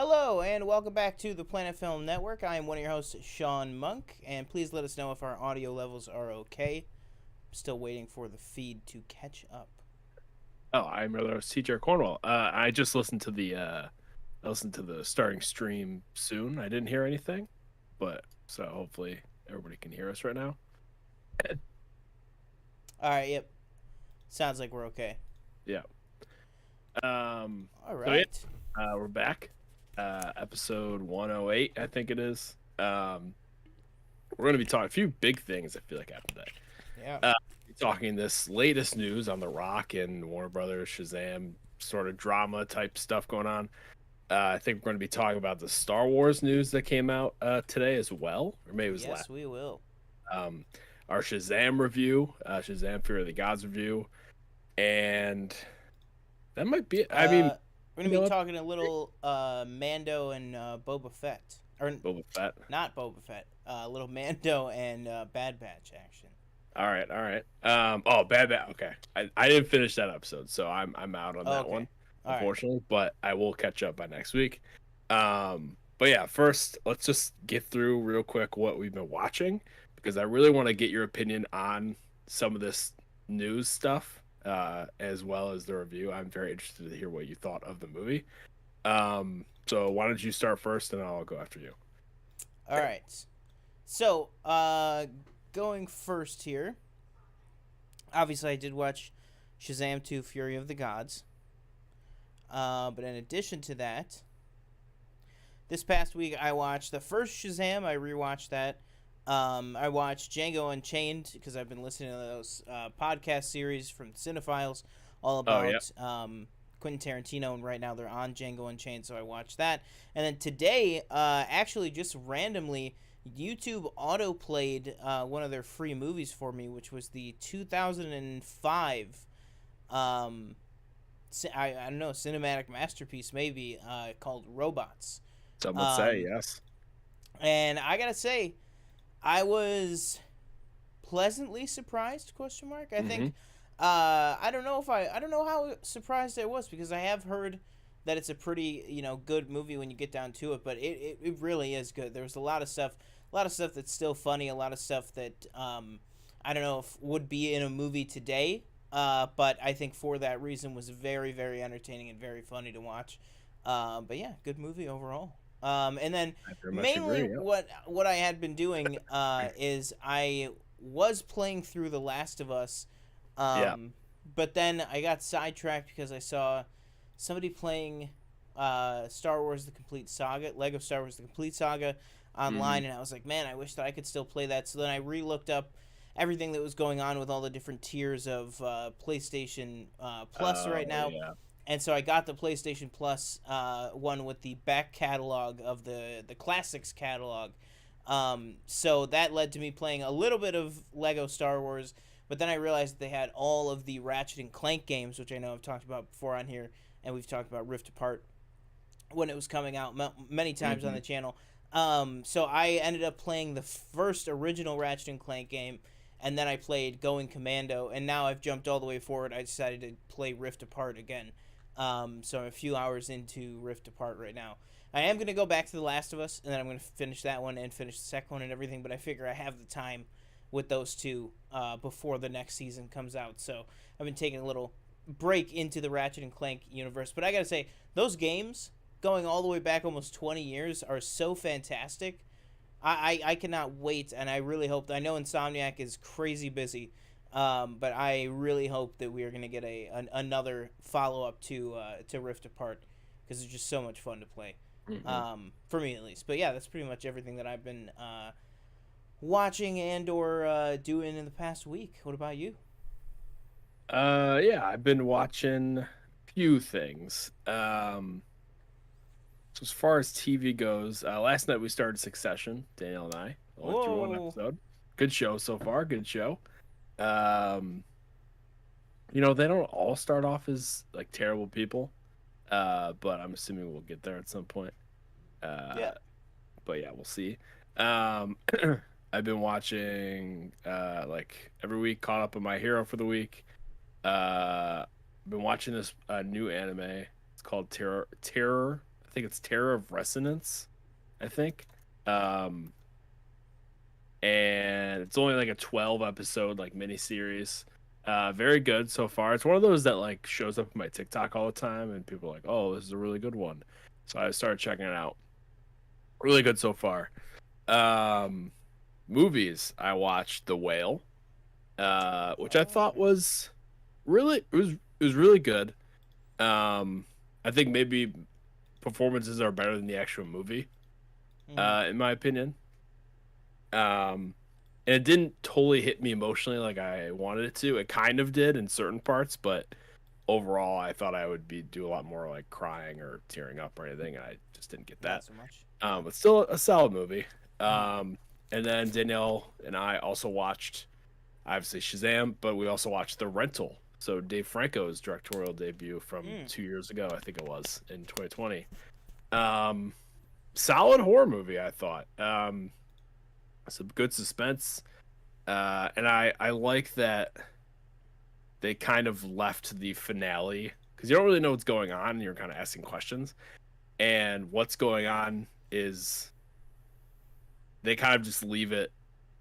Hello, and welcome back to the Planet Film Network. I am one of your hosts, Sean Monk, and please let us know if our audio levels are okay. I'm still waiting for the feed to catch up. Oh, I'm your host, TJ Cornwall. I just listened to the starting stream soon. I didn't hear anything, but so hopefully everybody can hear us right now. Alright, yep. Sounds like we're okay. Yeah. Um. So yeah, Alright. we're back. Episode 108, I think it is. We're gonna be talking a few big things. I feel like after that. Yeah. Talking this latest news on The Rock and Warner Brothers, Shazam, sort of drama type stuff going on. I think we're going to be talking about the Star Wars news that came out today as well, or maybe it was Yes, last. we will. Um, our Shazam review, Shazam Fear of the Gods review, and that might be it. I mean, We're going to be talking a little Mando and Boba Fett. Or, Boba Fett. not Boba Fett. A little Mando and Bad Batch action. All right, all right. Oh, Bad Batch. Okay, I didn't finish that episode, so I'm out on that one, unfortunately. Right. But I will catch up by next week. But yeah, first let's just get through real quick what we've been watching, because I really want to get your opinion on some of this news stuff, as well as the review. I'm very interested to hear what you thought of the movie. So why don't you start first, and I'll go after you. All right. So, going first here. Obviously, I did watch Shazam 2 Fury of the Gods. But in addition to that, this past week I watched the first Shazam. I rewatched that. I watched Django Unchained because I've been listening to those podcast series from Cinephiles all about Quentin Tarantino, and right now they're on Django Unchained, so I watched that. And then today, actually just randomly, YouTube auto-played one of their free movies for me, which was the 2005, I don't know, cinematic masterpiece maybe, called Robots. Some would say, yes. And I gotta say, I was pleasantly surprised, question mark. I think, I don't know how surprised I was, because I have heard that it's a pretty, good movie when you get down to it, but it really is good. There was a lot of stuff that's still funny, a lot of stuff that I don't know if would be in a movie today, but I think for that reason was very, very entertaining and very funny to watch. But yeah, good movie overall. And then mainly agree, what I had been doing is I was playing through The Last of Us, but then I got sidetracked because I saw somebody playing Star Wars The Complete Saga, Lego Star Wars The Complete Saga online, and I was like, man, I wish that I could still play that. So then I re-looked up everything that was going on with all the different tiers of PlayStation Plus right now. Yeah. And so I got the PlayStation Plus one with the back catalog of the Classics catalog. So that led to me playing a little bit of Lego Star Wars, but then I realized that they had all of the Ratchet and Clank games, which I know I've talked about before on here, and we've talked about Rift Apart when it was coming out many times on the channel. So I ended up playing the first original Ratchet and Clank game, and then I played Going Commando, and now I've jumped all the way forward. I decided to play Rift Apart again. So I'm a few hours into Rift Apart right now. I am going to go back to The Last of Us, and then I'm going to finish that one and finish the second one and everything, but I figure I have the time with those two before the next season comes out. So I've been taking a little break into the Ratchet and Clank universe. But I got to say, those games, going all the way back almost 20 years, are so fantastic. I cannot wait, and I really hope. I know Insomniac is crazy busy, but I really hope that we are going to get another follow-up to Rift Apart, because it's just so much fun to play, for me at least. But yeah, that's pretty much everything that I've been watching and or doing in the past week. What about you? Yeah, I've been watching a few things. So as far as TV goes, last night we started Succession, Daniel and I. Only through one episode. Good show so far. Good show. They don't all start off as like terrible people, but I'm assuming we'll get there at some point. Yeah. But yeah, we'll see. I've been watching like every week, caught up on My Hero for the week. Been watching this new anime. It's called Terror I think it's Terror of Resonance, I think. Um, and it's only like a 12 episode like miniseries. Very good so far. It's one of those that like shows up in my TikTok all the time, and people are like, "Oh, this is a really good one." So I started checking it out. Really good so far. Um, Movies, I watched The Whale, which I thought was it was really good. I think maybe performances are better than the actual movie, in my opinion. And it didn't totally hit me emotionally like I wanted it to. It kind of did in certain parts, but overall, I thought I would do a lot more like crying or tearing up or anything, and I just didn't get that. Not so much. But still a solid movie. And then Danielle and I also watched, obviously, Shazam, but we also watched The Rental. So Dave Franco's directorial debut from 2 years ago, I think it was, in 2020. Solid horror movie, I thought. Some good suspense. And I like that they kind of left the finale, because you don't really know what's going on, and you're kind of asking questions. And what's going on is they kind of just leave it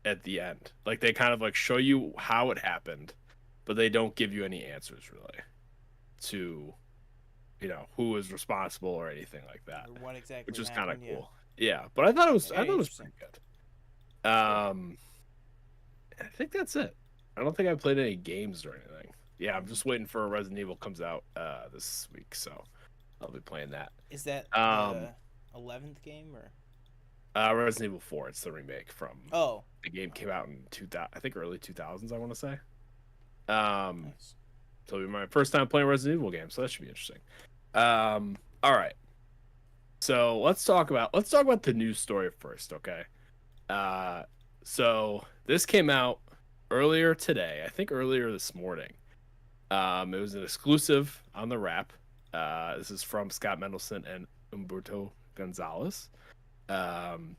at the end. Like, they kind of like show you how it happened, but they don't give you any answers really to, who is responsible or anything like that. Or what exactly which was happened, kind of cool. Yeah, but I thought it was pretty good. I think that's it. I don't think I played any games or anything. Yeah, I'm just waiting for Resident Evil comes out this week, so I'll be playing that. Is that the 11th game or? Resident Evil 4. It's the remake from. Oh. The game came out in 2000, I think early 2000s. I want to say. Nice. So it'll be my first time playing a Resident Evil game, so that should be interesting. All right. So let's talk about the news story first, okay? So this came out earlier today. I think earlier this morning. It was an exclusive on the Wrap. This is from Scott Mendelson and Humberto Gonzalez. And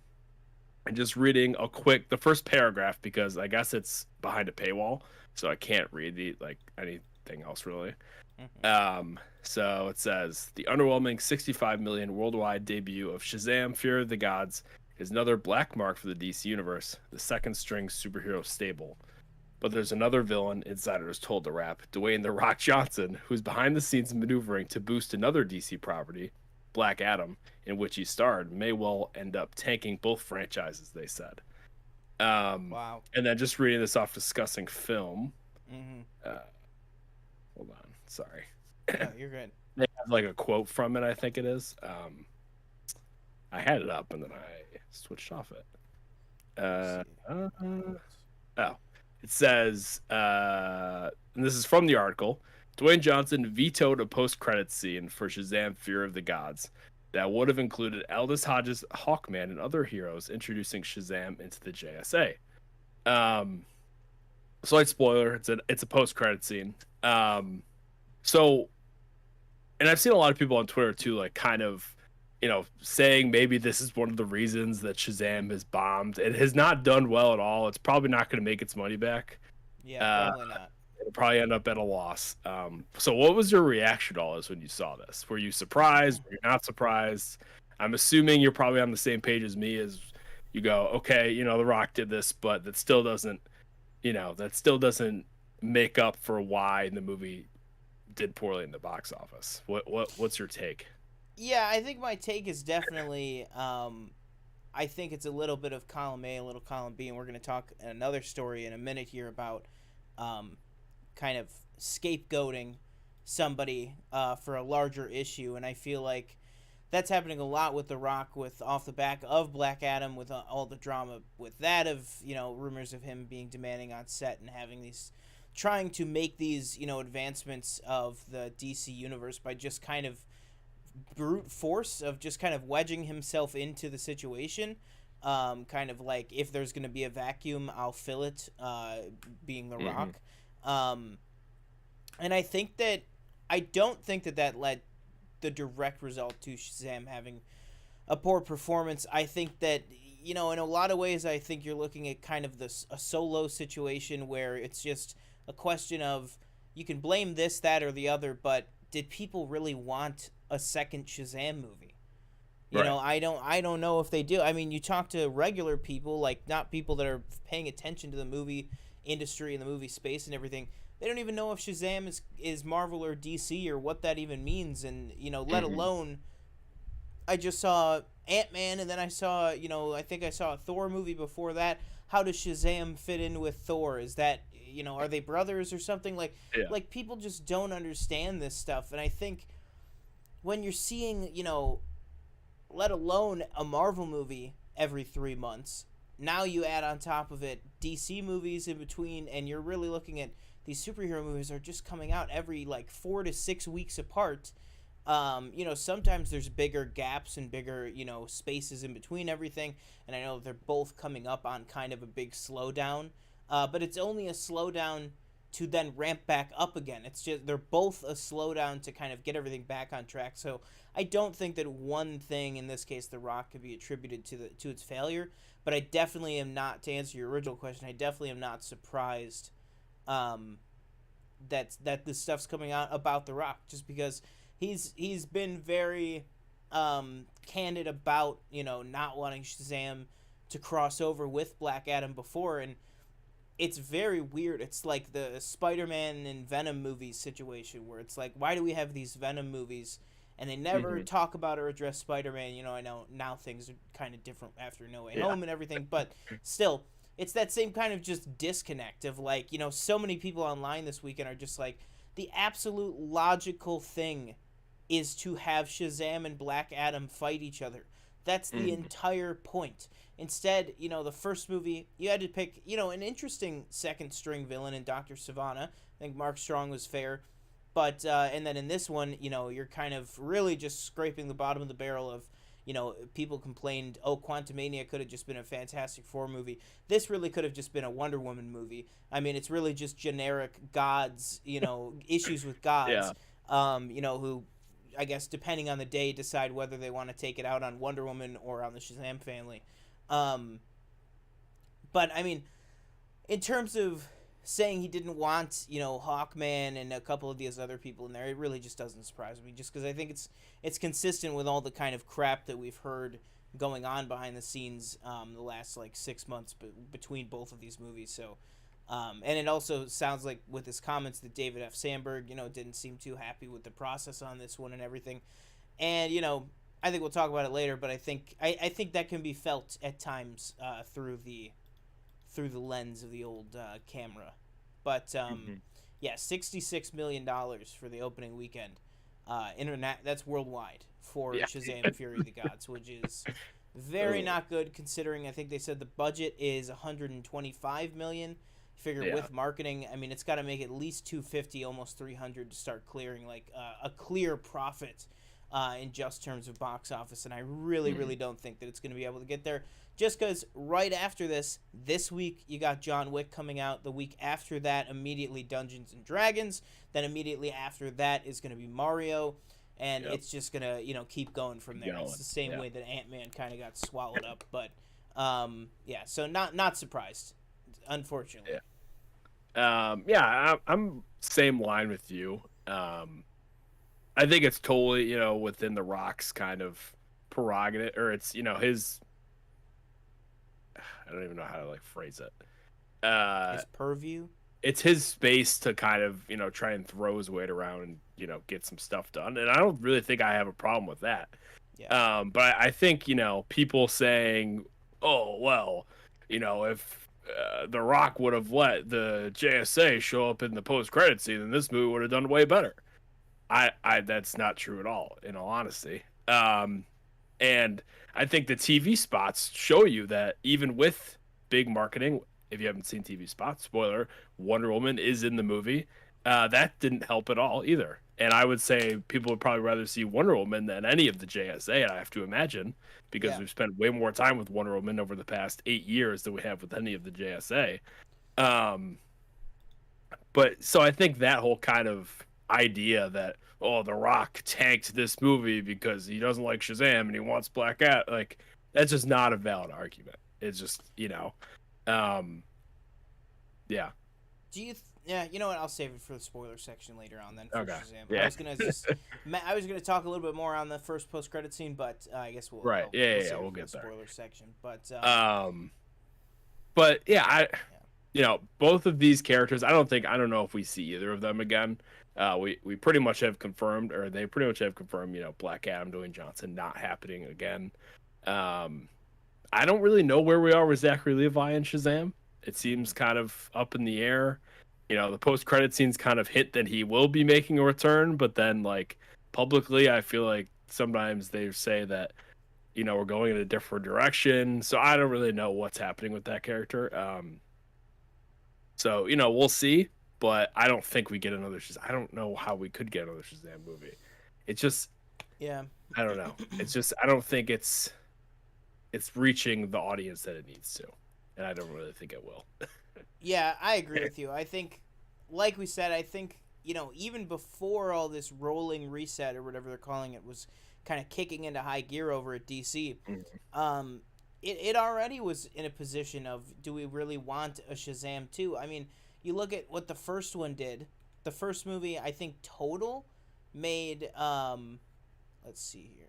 just reading the first paragraph, because I guess it's behind a paywall, so I can't read anything else really. So it says the underwhelming 65 million worldwide debut of Shazam: Fear of the Gods is another black mark for the DC universe, the second string superhero stable. But there's another villain, insiders told the Wrap, Dwayne "The Rock" Johnson, who's behind the scenes maneuvering to boost another DC property, Black Adam, in which he starred, may well end up tanking both franchises, they said. Wow. And then just reading this off Discussing Film. Hold on. Sorry. No, you're good. They have like a quote from it, I think it is. I had it up and then I switched off it. It says, and this is from the article, Dwayne Johnson vetoed a post-credits scene for Shazam: Fear of the Gods that would have included Aldous Hodge's Hawkman and other heroes introducing Shazam into the JSA. Slight spoiler, it's a post-credit scene. So, and I've seen a lot of people on Twitter too, like kind of, saying maybe this is one of the reasons that Shazam has bombed. It has not done well at all. It's probably not going to make its money back. Yeah, probably not. It'll probably end up at a loss. So what was your reaction to all this when you saw this? Were you surprised? Were you not surprised? I'm assuming you're probably on the same page as me, as you go, okay, The Rock did this, but that still doesn't make up for why the movie did poorly in the box office. What's your take? Yeah, I think my take is definitely, I think it's a little bit of column A, a little column B, and we're going to talk another story in a minute here about kind of scapegoating somebody for a larger issue, and I feel like that's happening a lot with The Rock, with off the back of Black Adam, with all the drama with that, of rumors of him being demanding on set and having these, trying to make these advancements of the DC universe by just kind of brute force of just kind of wedging himself into the situation, kind of like, if there's going to be a vacuum, I'll fill it, being The Rock. And I don't think that led the direct result to Shazam having a poor performance. I think that, in a lot of ways, I think you're looking at kind of a solo situation where it's just a question of, you can blame this, that, or the other, but did people really want a second Shazam movie? You know, I don't know if they do. I mean, you talk to regular people, like not people that are paying attention to the movie industry and the movie space and everything. They don't even know if Shazam is Marvel or DC or what that even means, and you know, let alone I just saw Ant-Man, and then I saw, you know, I think I saw a Thor movie before that. How does Shazam fit in with Thor? Is that, you know, are they brothers or something? Like people just don't understand this stuff, and I think when you're seeing, you know, let alone a Marvel movie every 3 months, now you add on top of it DC movies in between, and you're really looking at these superhero movies are just coming out every like 4 to 6 weeks apart. You know, sometimes there's bigger gaps and bigger, you know, spaces in between everything, and I know they're both coming up on kind of a big slowdown, but it's only a slowdown to then ramp back up again. It's just they're both a slowdown to kind of get everything back on track. So I don't think that one thing, in this case The Rock, could be attributed to its failure, but I definitely am not, to answer your original question, I definitely am not surprised that this stuff's coming out about The Rock, just because he's been very candid about, you know, not wanting Shazam to cross over with Black Adam before, and it's very weird. It's like the Spider-Man and Venom movies situation, where it's like, why do we have these Venom movies and they never talk about or address Spider-Man? You know, I know now things are kind of different after No Way Home and everything, but still, it's that same kind of just disconnect of like, you know, so many people online this weekend are just like, the absolute logical thing is to have Shazam and Black Adam fight each other. That's the entire point. Instead, you know, the first movie, you had to pick, you know, an interesting second string villain in Dr. Sivana. I think Mark Strong was fair. But, and then in this one, you know, you're kind of really just scraping the bottom of the barrel of, you know, people complained, oh, Quantumania could have just been a Fantastic Four movie. This really could have just been a Wonder Woman movie. I mean, it's really just generic gods, you know, issues with gods, you know, who, I guess, depending on the day, decide whether they want to take it out on Wonder Woman or on the Shazam family. But, I mean, in terms of saying he didn't want, you know, Hawkman and a couple of these other people in there, it really just doesn't surprise me, just because I think it's consistent with all the kind of crap that we've heard going on behind the scenes the last, like, 6 months between both of these movies. So, and it also sounds like with his comments that David F. Sandberg, you know, didn't seem too happy with the process on this one and everything. And, you know, I think we'll talk about it later, but I think that can be felt at times through the lens of the old camera. But yeah, $66 million for the opening weekend. That's worldwide for Shazam Fury of the Gods, which is very not good, considering I think they said the budget is $125 million. Figure with marketing, I mean, it's got to make at least 250, almost 300 to start clearing like a clear profit in just terms of box office, and I really don't think that it's going to be able to get there, just because right after this week you got John Wick coming out. The week after that, immediately Dungeons and Dragons. Then immediately after that is going to be Mario, and it's just going to, you know, keep going from there. It's the same way that Ant-Man kind of got swallowed up, but yeah, so not surprised, unfortunately. I'm same line with you. I think it's totally, you know, within The Rock's kind of prerogative, or it's, you know, his, I don't even know how to like phrase it. His purview. It's his space to kind of, you know, try and throw his weight around and, you know, get some stuff done. And I don't really think I have a problem with that. Yeah. But I think, you know, people saying, oh, well, you know, if The Rock would have let the JSA show up in the post-credit scene, then this movie would have done way better. I that's not true at all, in all honesty. And I think the TV spots show you that even with big marketing, if you haven't seen TV spots, spoiler, Wonder Woman is in the movie. That didn't help at all either. And I would say people would probably rather see Wonder Woman than any of the JSA, I have to imagine, because we've spent way more time with Wonder Woman over the past 8 years than we have with any of the JSA. But so I think that whole kind of idea that, oh, The Rock tanked this movie because he doesn't like Shazam and he wants Black Cat, like, that's just not a valid argument. It's just, you know, yeah. Do Yeah, you know what? I'll save it for the spoiler section later on then for Okay. Shazam. Yeah. I was gonna talk a little bit more on the first post credit scene, but I guess Right. we'll save it We'll for the get there. spoiler section. But yeah, Yeah. both of these characters, I don't know if we see either of them again. We pretty much have confirmed, or they pretty much have confirmed, Black Adam, Dwayne Johnson not happening again. I don't really know where we are with Zachary Levi and Shazam. It seems kind of up in the air. The post credit scenes kind of hint that he will be making a return, but then like publicly, I feel like sometimes they say that we're going in a different direction. So I don't really know what's happening with that character. So we'll see, but I don't think we get another Shazam. I don't know how we could get another Shazam movie. It's just, Yeah. I don't know. It's just, I don't think it's reaching the audience that it needs to, and I don't really think it will. Yeah, I agree with you. I think, like we said, I think even before all this rolling reset or whatever they're calling it was kind of kicking into high gear over at DC, it already was in a position of, do we really want a Shazam 2? I mean, you look at what the first one did. The first movie, I think, total made, let's see here.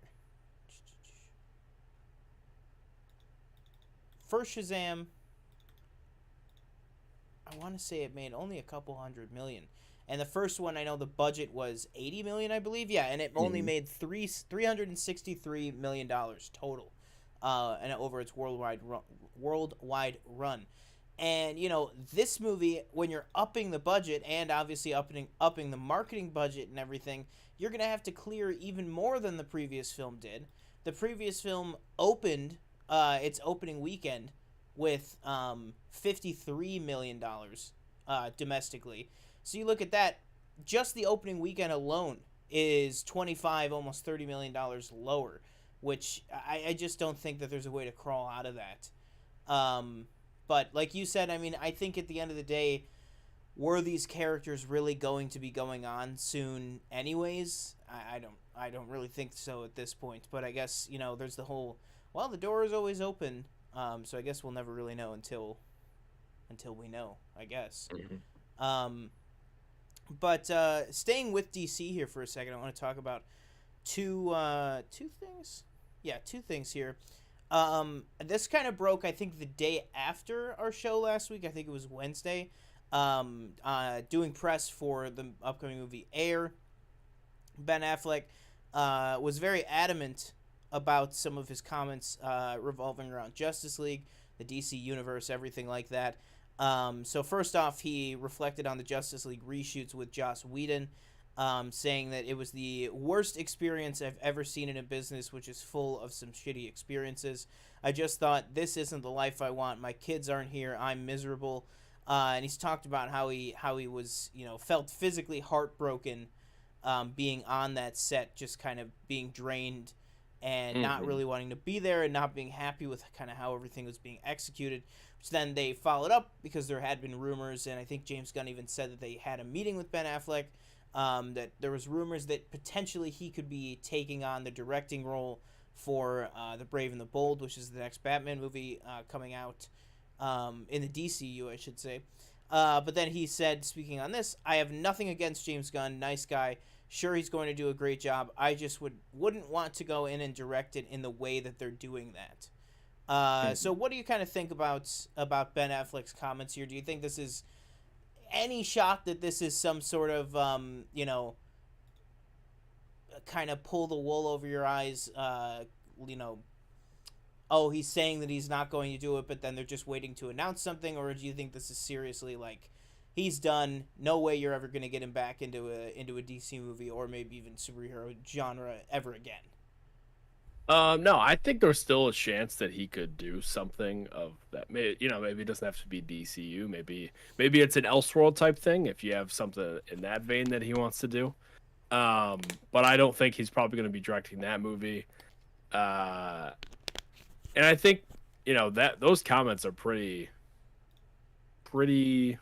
First Shazam, I want to say it made only a couple $100 million. And the first one, I know the budget was $80 million, I believe. Yeah, and it only made $363 million total, and over its worldwide run. And this movie, when you're upping the budget and obviously upping the marketing budget and everything, you're gonna have to clear even more than the previous film did. The previous film opened its opening weekend with $53 million domestically. So you look at that, just the opening weekend alone is almost $30 million lower, which I just don't think that there's a way to crawl out of that. But like you said, I mean, I think at the end of the day, were these characters really going to be going on soon anyways? I don't really think so at this point. But I guess, there's the whole, well, the door is always open. So I guess we'll never really know until we know, I guess. But staying with DC here for a second, I want to talk about two things. Yeah, two things here. This kind of broke, I think, the day after our show last week. I think it was Wednesday. Doing press for the upcoming movie Air, Ben Affleck was very adamant about some of his comments revolving around Justice League, the DC universe, everything like that. So first off, he reflected on the Justice League reshoots with Joss Whedon, saying that it was the worst experience I've ever seen in a business, which is full of some shitty experiences. I just thought, this isn't the life I want. My kids aren't here. I'm miserable. And he's talked about how he was, felt physically heartbroken being on that set, just kind of being drained and not really wanting to be there and not being happy with kind of how everything was being executed. Which then they followed up because there had been rumors, and I think James Gunn even said that they had a meeting with Ben Affleck, that there was rumors that potentially he could be taking on the directing role for The Brave and the Bold, which is the next Batman movie coming out in the DCU, I should say. But then he said, speaking on this, I have nothing against James Gunn, nice guy. Sure, he's going to do a great job. I just wouldn't want to go in and direct it in the way that they're doing that. So what do you kind of think about Ben Affleck's comments here? Do you think this is any shot that this is some sort of, kind of pull the wool over your eyes, oh, he's saying that he's not going to do it, but then they're just waiting to announce something? Or do you think this is seriously like, he's done, no way you're ever going to get him back into a DC movie or maybe even superhero genre ever again? No, I think there's still a chance that he could do something of that. Maybe it doesn't have to be DCU. Maybe it's an Elseworld type thing if you have something in that vein that he wants to do. But I don't think he's probably going to be directing that movie. And I think that those comments are pretty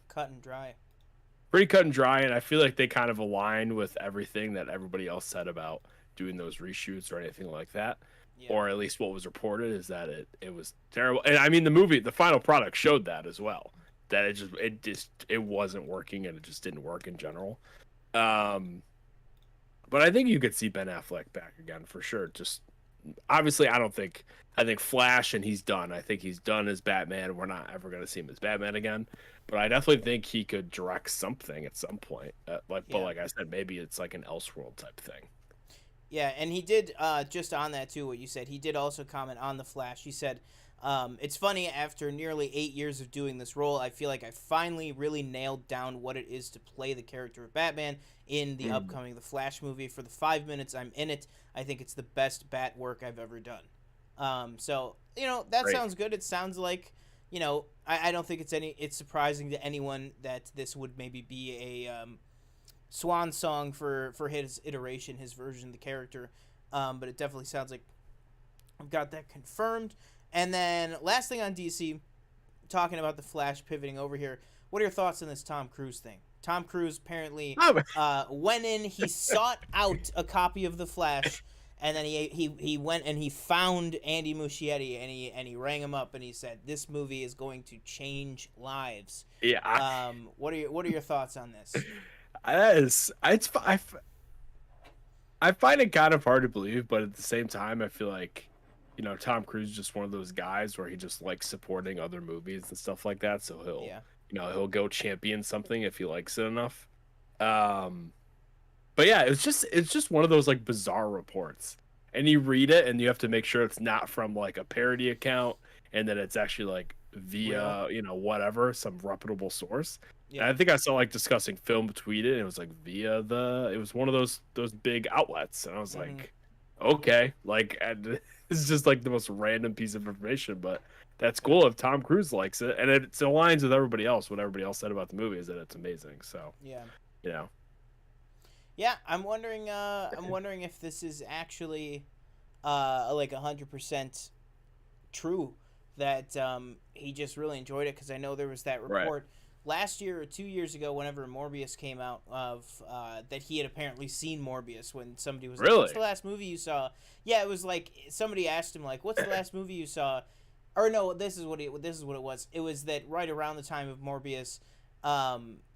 cut and dry. Pretty cut and dry, and I feel like they kind of align with everything that everybody else said about doing those reshoots or anything like that. Yeah. Or at least what was reported is that it was terrible. And I mean, the final product showed that as well. that it wasn't working, and it just didn't work in general. But I think you could see Ben Affleck back again for sure. Just obviously, I think Flash, and he's done. I think he's done as Batman. We're not ever going to see him as Batman again. But I definitely think he could direct something at some point. But like I said, maybe it's like an Elseworld type thing. Yeah, and he did, just on that too, what you said, he did also comment on The Flash. He said, it's funny, after nearly 8 years of doing this role, I feel like I finally really nailed down what it is to play the character of Batman in the upcoming The Flash movie. For the 5 minutes I'm in it, I think it's the best Bat work I've ever done. So, that Great. sounds good. It sounds like, I don't think it's surprising to anyone that this would maybe be a swan song for his iteration, his version of the character. But it definitely sounds like I've got that confirmed. And then last thing on DC, talking about the Flash, pivoting over here. What are your thoughts on this Tom Cruise thing? Tom Cruise apparently went in, he sought out a copy of the Flash, and then he went and he found Andy Muschietti, and he rang him up and he said, "This movie is going to change lives." Yeah. What are your thoughts on this? I find it kind of hard to believe, but at the same time, I feel like, Tom Cruise is just one of those guys where he just likes supporting other movies and stuff like that. So he'll go champion something if he likes it enough. But yeah, it's just one of those like bizarre reports, and you read it and you have to make sure it's not from like a parody account, and that it's actually like via whatever, some reputable source. Yeah. And I think I saw like Discussing Film tweeted, and it was like it was one of those big outlets, and I was like, okay, like, and it's just like the most random piece of information, but that's cool if Tom Cruise likes it, and it aligns with everybody else. What everybody else said about the movie is that it's amazing. So yeah, I'm wondering if this is actually like 100% true, that he just really enjoyed it, because I know there was that report last year or 2 years ago, whenever Morbius came out, of that he had apparently seen Morbius, when somebody was like, "What's the last movie you saw?" Yeah, it was like somebody asked him like, "What's the last movie you saw?" Or no, this is what it was. It was that right around the time of Morbius,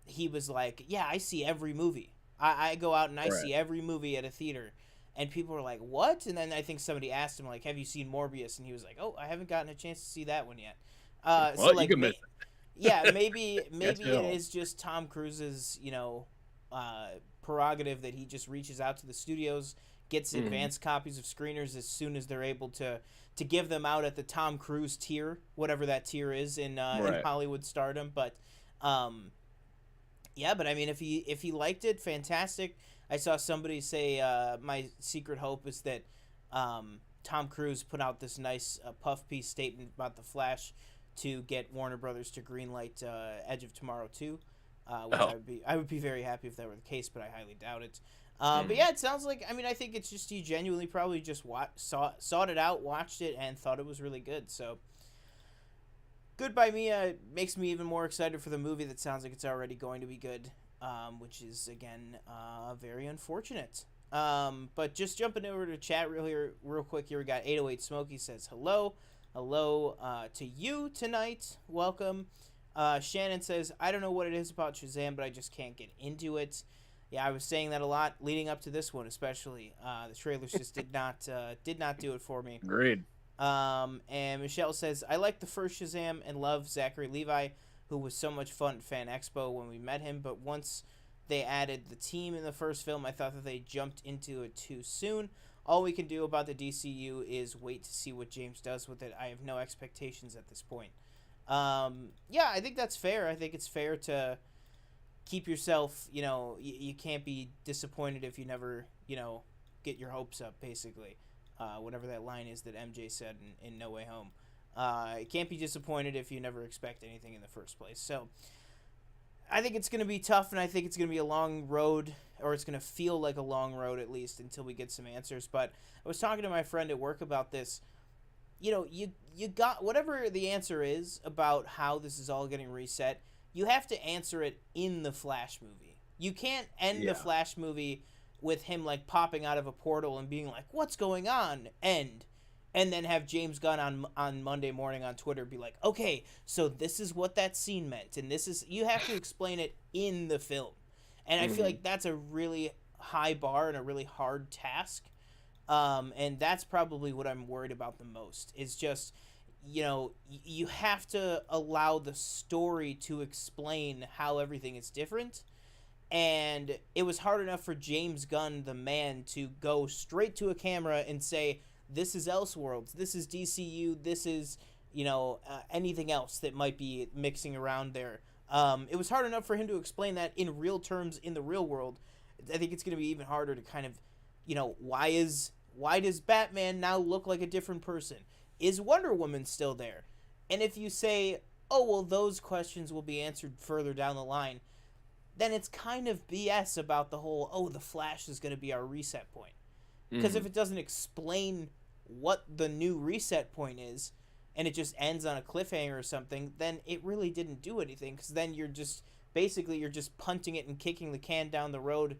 he was like, "Yeah, I see every movie. I go out and I see every movie at a theater." And people were like, "What?" And then I think somebody asked him like, "Have you seen Morbius?" And he was like, "Oh, I haven't gotten a chance to see that one yet." So like, you can miss it. Yeah, maybe it is just Tom Cruise's, prerogative that he just reaches out to the studios, gets advanced copies of screeners as soon as they're able to give them out at the Tom Cruise tier, whatever that tier is in Hollywood stardom. But yeah, but I mean, if he liked it, fantastic. I saw somebody say, my secret hope is that Tom Cruise put out this nice puff piece statement about the Flash to get Warner Brothers to greenlight Edge of Tomorrow 2, which I would be very happy if that were the case, but I highly doubt it. But yeah, it sounds like, I mean, I think it's just he genuinely probably just sought it out, watched it, and thought it was really good. So good by me. Makes me even more excited for the movie that sounds like it's already going to be good, which is, again, very unfortunate. But just jumping over to chat real quick here, we got 808 Smokey says, hello to you tonight. Welcome. Shannon says, I don't know what it is about Shazam, but I just can't get into it. Yeah, I was saying that a lot leading up to this one, especially. The trailers just did not do it for me. Agreed. And Michelle says, I like the first Shazam and love Zachary Levi, who was so much fun at Fan Expo when we met him, but once they added the team in the first film, I thought that they jumped into it too soon. All we can do about the DCU is wait to see what James does with it. I have no expectations at this point. Yeah, I think that's fair. I think it's fair to keep yourself, you can't be disappointed if you never, get your hopes up, basically. Whatever that line is that MJ said in No Way Home. You can't be disappointed if you never expect anything in the first place. So I think it's going to be tough, and I think it's going to be a long road, or it's going to feel like a long road at least until we get some answers. But I was talking to my friend at work about this. You got whatever the answer is about how this is all getting reset, you have to answer it in the Flash movie. You can't end the Flash movie with him like popping out of a portal and being like, "What's going on?" End. and then have James Gunn on Monday morning on Twitter be like, okay, so this is what that scene meant, and this is, you have to explain it in the film. And I feel like that's a really high bar and a really hard task. And that's probably what I'm worried about the most, is just, you have to allow the story to explain how everything is different. And it was hard enough for James Gunn, the man, to go straight to a camera and say, this is Elseworlds, this is DCU, this is, anything else that might be mixing around there. It was hard enough for him to explain that in real terms in the real world. I think it's going to be even harder to kind of, why does Batman now look like a different person? Is Wonder Woman still there? And if you say, oh, well, those questions will be answered further down the line, then it's kind of BS about the whole, oh, the Flash is going to be our reset point. Because if it doesn't explain what the new reset point is, and it just ends on a cliffhanger or something, then it really didn't do anything. Because then you're just punting it and kicking the can down the road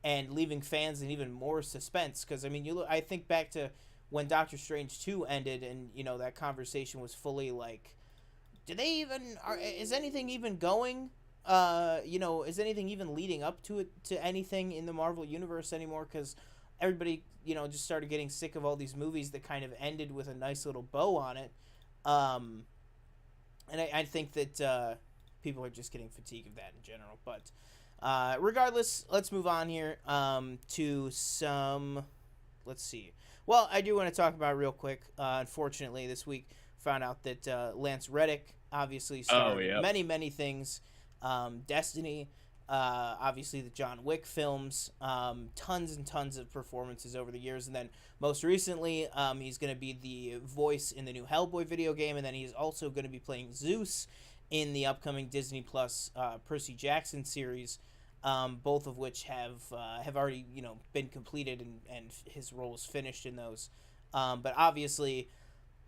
and leaving fans in even more suspense. Because, I mean, I think back to when Doctor Strange 2 ended, and, that conversation was fully like, is anything even going? Is anything even leading up to it, to anything in the Marvel Universe anymore? Because everybody, just started getting sick of all these movies that kind of ended with a nice little bow on it. And I think that people are just getting fatigued of that in general. But regardless, let's move on here to some... Let's see. Well, I do want to talk about real quick. Unfortunately, this week found out that Lance Reddick obviously starred many things. Destiny, obviously the John Wick films, tons and tons of performances over the years, and then most recently he's going to be the voice in the new Hellboy video game, and then he's also going to be playing Zeus in the upcoming Disney Plus Percy Jackson series, both of which have already been completed, and his role is finished in those. But obviously,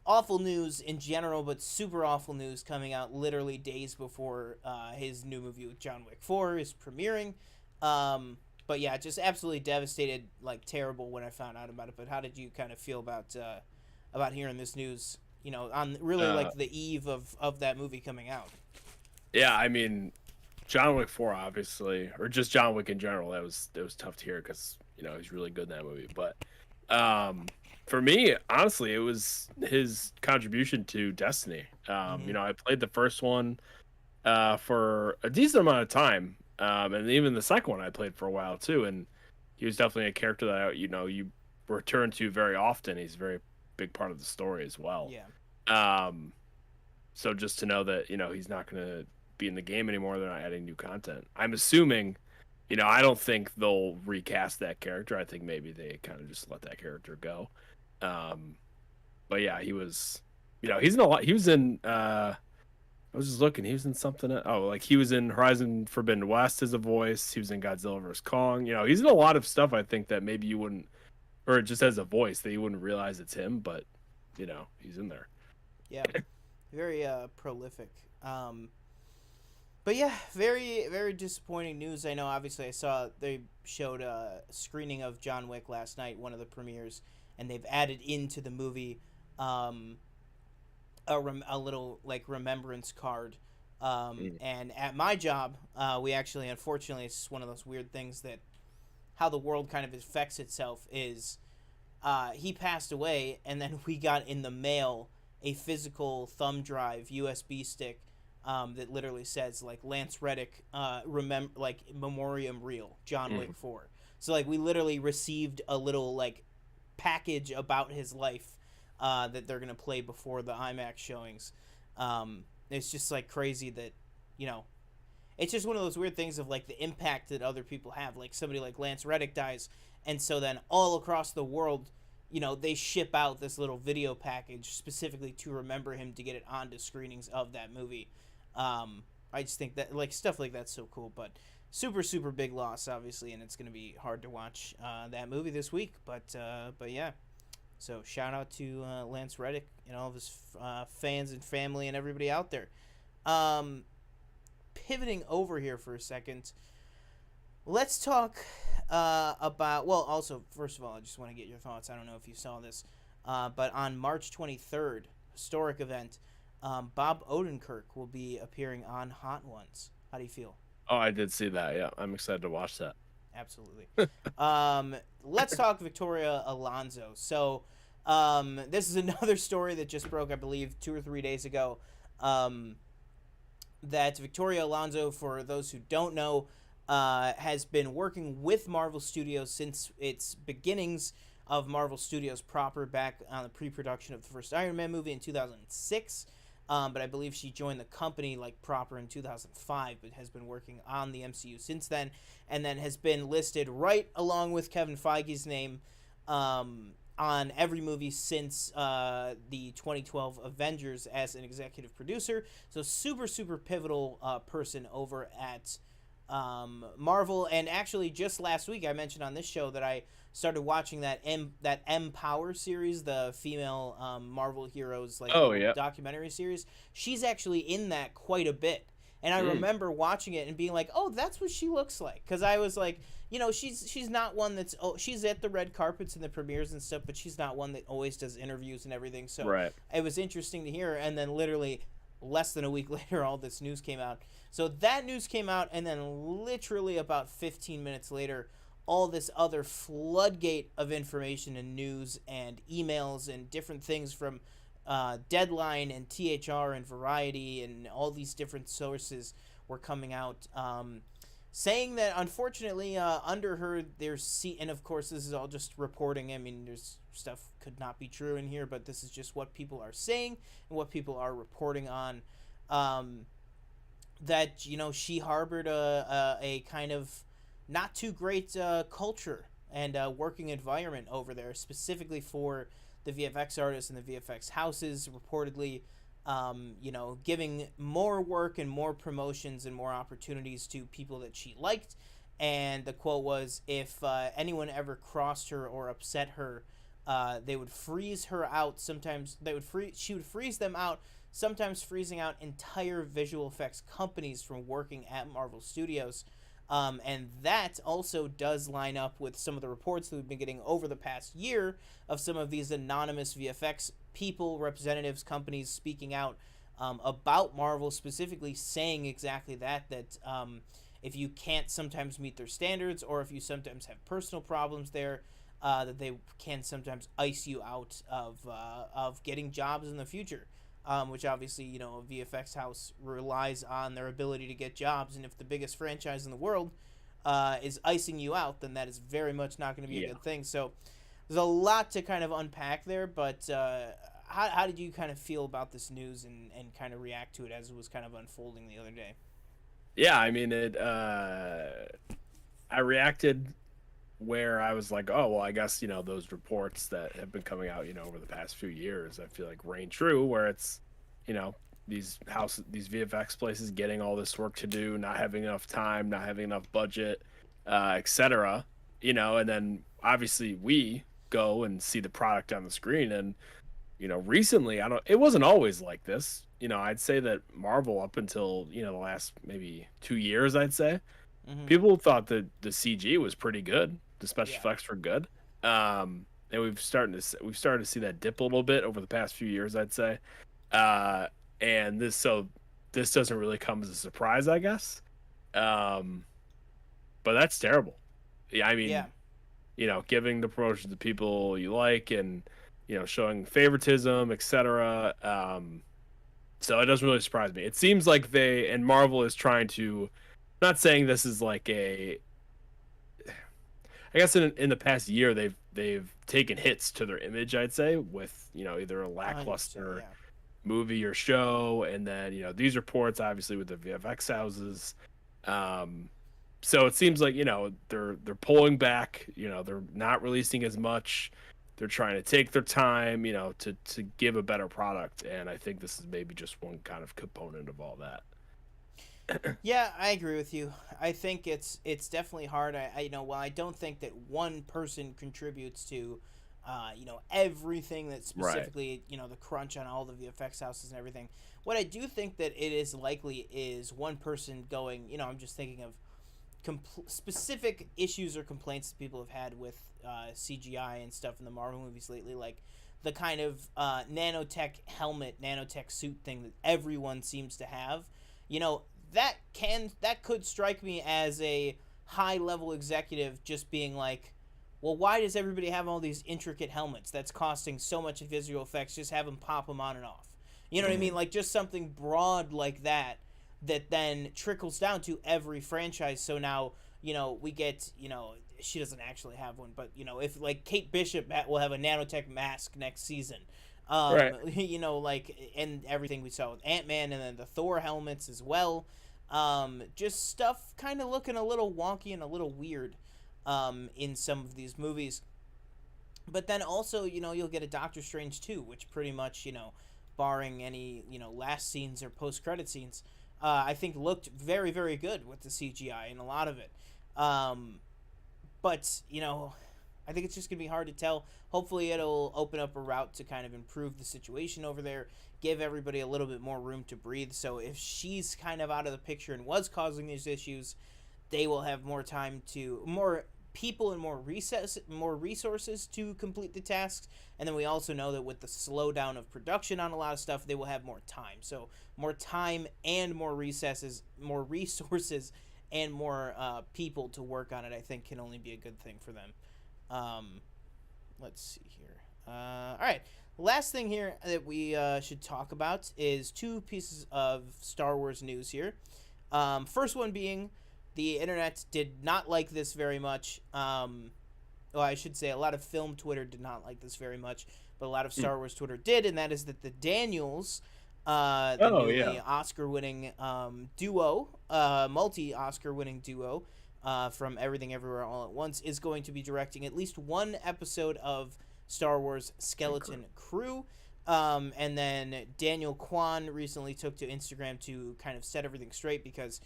awful news in general, but super awful news coming out literally days before his new movie with John Wick 4 is premiering. But yeah, just absolutely devastated, like terrible when I found out about it. But how did you kind of feel about hearing this news, on really like the eve of that movie coming out? Yeah, I mean, John Wick 4 obviously, or just John Wick in general, that was tough to hear because, he's really good in that movie. But for me, honestly, it was his contribution to Destiny. I played the first one for a decent amount of time, and even the second one I played for a while too. And he was definitely a character that you return to very often. He's a very big part of the story as well. Yeah. So just to know that he's not going to be in the game anymore, they're not adding new content. I'm assuming. I don't think they'll recast that character. I think maybe they kind of just let that character go. But yeah, he was, he's in a lot. He was in, I was just looking, he was in something. He was in Horizon Forbidden West as a voice. He was in Godzilla vs. Kong. He's in a lot of stuff. I think that maybe you wouldn't, or just as a voice that you wouldn't realize it's him, but he's in there. Yeah. Very prolific. But yeah, very, very disappointing news. I know, obviously, I saw they showed a screening of John Wick last night, one of the premieres, and they've added into the movie a little, like, remembrance card. And at my job, we actually, unfortunately, it's one of those weird things that how the world kind of affects itself is he passed away, and then we got in the mail a physical thumb drive USB stick that literally says, like, Lance Reddick, memoriam reel, John Wick 4. So, like, we literally received a little, like, package about his life that they're going to play before the IMAX showings. It's just, like, crazy that, it's just one of those weird things of, like, the impact that other people have. Like, somebody like Lance Reddick dies, and so then all across the world, they ship out this little video package specifically to remember him, to get it onto screenings of that movie. I just think that, like, stuff like that's so cool, but super, super big loss, obviously, and it's going to be hard to watch that movie this week, but yeah. So shout out to Lance Reddick and all of his fans and family and everybody out there. Pivoting over here for a second, let's talk about, well, also, first of all, I just want to get your thoughts. I don't know if you saw this. But on March 23rd, historic event, Bob Odenkirk will be appearing on Hot Ones. How do you feel? Oh, I did see that. Yeah, I'm excited to watch that. Absolutely. Let's talk Victoria Alonso. So, this is another story that just broke, I believe, 2 or 3 days ago. That Victoria Alonso, for those who don't know, has been working with Marvel Studios since its beginnings of Marvel Studios proper, back on the pre-production of the first Iron Man movie in 2006. But I believe she joined the company like proper in 2005, but has been working on the MCU since then, and then has been listed right along with Kevin Feige's name on every movie since the 2012 Avengers as an executive producer. So super, super pivotal person over at Marvel. And actually, just last week, I mentioned on this show that I started watching that Empower series, the female Marvel heroes documentary series. She's actually in that quite a bit. And I remember watching it and being like, "Oh, that's what she looks like." Because I was like, she's not one that's she's at the red carpets and the premieres and stuff, but she's not one that always does interviews and everything. So it was interesting to hear. And then literally less than a week later, all this news came out. So that news came out, and then literally about 15 minutes later, all this other floodgate of information and news and emails and different things from Deadline and THR and Variety and all these different sources were coming out, saying that unfortunately under her there's and of course this is all just reporting. I mean, there's stuff could not be true in here, but this is just what people are saying and what people are reporting on. That she harbored a kind of not too great culture and working environment over there, specifically for the VFX artists and the VFX houses, reportedly, giving more work and more promotions and more opportunities to people that she liked. And the quote was, if anyone ever crossed her or upset her, they would freeze her out. Sometimes she would freeze them out, sometimes freezing out entire visual effects companies from working at Marvel Studios. And that also does line up with some of the reports that we've been getting over the past year of some of these anonymous VFX people, representatives, companies speaking out about Marvel, specifically saying exactly that if you can't sometimes meet their standards, or if you sometimes have personal problems there, that they can sometimes ice you out of getting jobs in the future. Which obviously, a VFX house relies on their ability to get jobs, and if the biggest franchise in the world is icing you out, then that is very much not going to be a good thing. So there's a lot to kind of unpack there, but how did you kind of feel about this news and kind of react to it as it was kind of unfolding the other day? Yeah, I mean, I reacted where I was like, oh, well, I guess, those reports that have been coming out, over the past few years, I feel like reign true, where it's, these VFX places getting all this work to do, not having enough time, not having enough budget, etc. And then obviously we go and see the product on the screen. And, recently, it wasn't always like this. I'd say that Marvel up until, the last maybe 2 years, I'd say, people thought that the CG was pretty good. The special effects were good. And we've started to see that dip a little bit over the past few years, I'd say. And this doesn't really come as a surprise, I guess. But that's terrible. Yeah, I mean, giving the promotion to people you like and, showing favoritism, etc. So it doesn't really surprise me. It seems like Marvel is trying to, not saying this is like I guess in the past year they've taken hits to their image, I'd say, with either a lackluster movie or show, and then these reports obviously with the VFX houses. So it seems like they're pulling back. They're not releasing as much. They're trying to take their time, to give a better product, and I think this is maybe just one kind of component of all that. Yeah, I agree with you. I think it's definitely hard. While I don't think that one person contributes to, everything that specifically, the crunch on all the VFX houses and everything. What I do think that it is likely is one person going, I'm just thinking of specific issues or complaints that people have had with CGI and stuff in the Marvel movies lately, like the kind of nanotech helmet, nanotech suit thing that everyone seems to have, you know, that could strike me as a high level executive just being like, well, why does everybody have all these intricate helmets that's costing so much in visual effects? Just have them pop them on and off. You know what I mean? Like, just something broad like that then trickles down to every franchise. So now, you know, we get, you know, she doesn't actually have one, but, you know, if, like, Kate Bishop will have a nanotech mask next season. Right. You know, like, and everything we saw with Ant-Man, and then the Thor helmets as well. Just stuff kind of looking a little wonky and a little weird in some of these movies. But then also, you know, you'll get a Doctor Strange 2, which pretty much, you know, barring any, you know, last scenes or post-credit scenes, I think looked very, very good with the CGI and a lot of it. But, you know, I think it's just going to be hard to tell. Hopefully it'll open up a route to kind of improve the situation over there, give everybody a little bit more room to breathe. So if she's kind of out of the picture and was causing these issues, they will have more time to, more people and more resources to complete the tasks. And then we also know that with the slowdown of production on a lot of stuff, they will have more time. So more time and more resources and more people to work on it, I think, can only be a good thing for them. Let's see here. All right. Last thing here that we should talk about is two pieces of Star Wars news here. First one being, the internet did not like this very much. Well, I should say a lot of film Twitter did not like this very much, but a lot of Star Wars Twitter did, and that is that the Daniels, newly Oscar-winning duo, multi-Oscar-winning duo from Everything Everywhere All at Once, is going to be directing at least one episode of Star Wars Skeleton Crew. And then Daniel Kwan recently took to Instagram to kind of set everything straight, because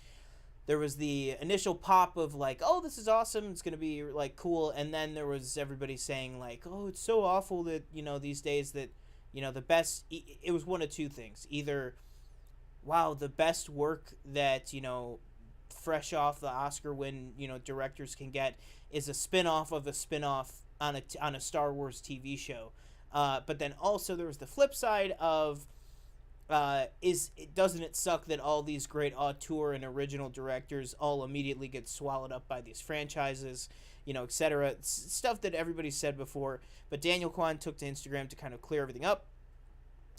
there was the initial pop of like, oh, this is awesome, it's going to be like cool. And then there was everybody saying like, oh, it's so awful that, you know, these days that, you know, the best, it was one of two things. Either, wow, the best work that, you know, fresh off the Oscar win, you know, directors can get is a spin-off of a spin-off on a Star Wars TV show. But then also there was the flip side of, doesn't it suck that all these great auteur and original directors all immediately get swallowed up by these franchises, you know, etc. Stuff that everybody said before. But Daniel Kwan took to Instagram to kind of clear everything up.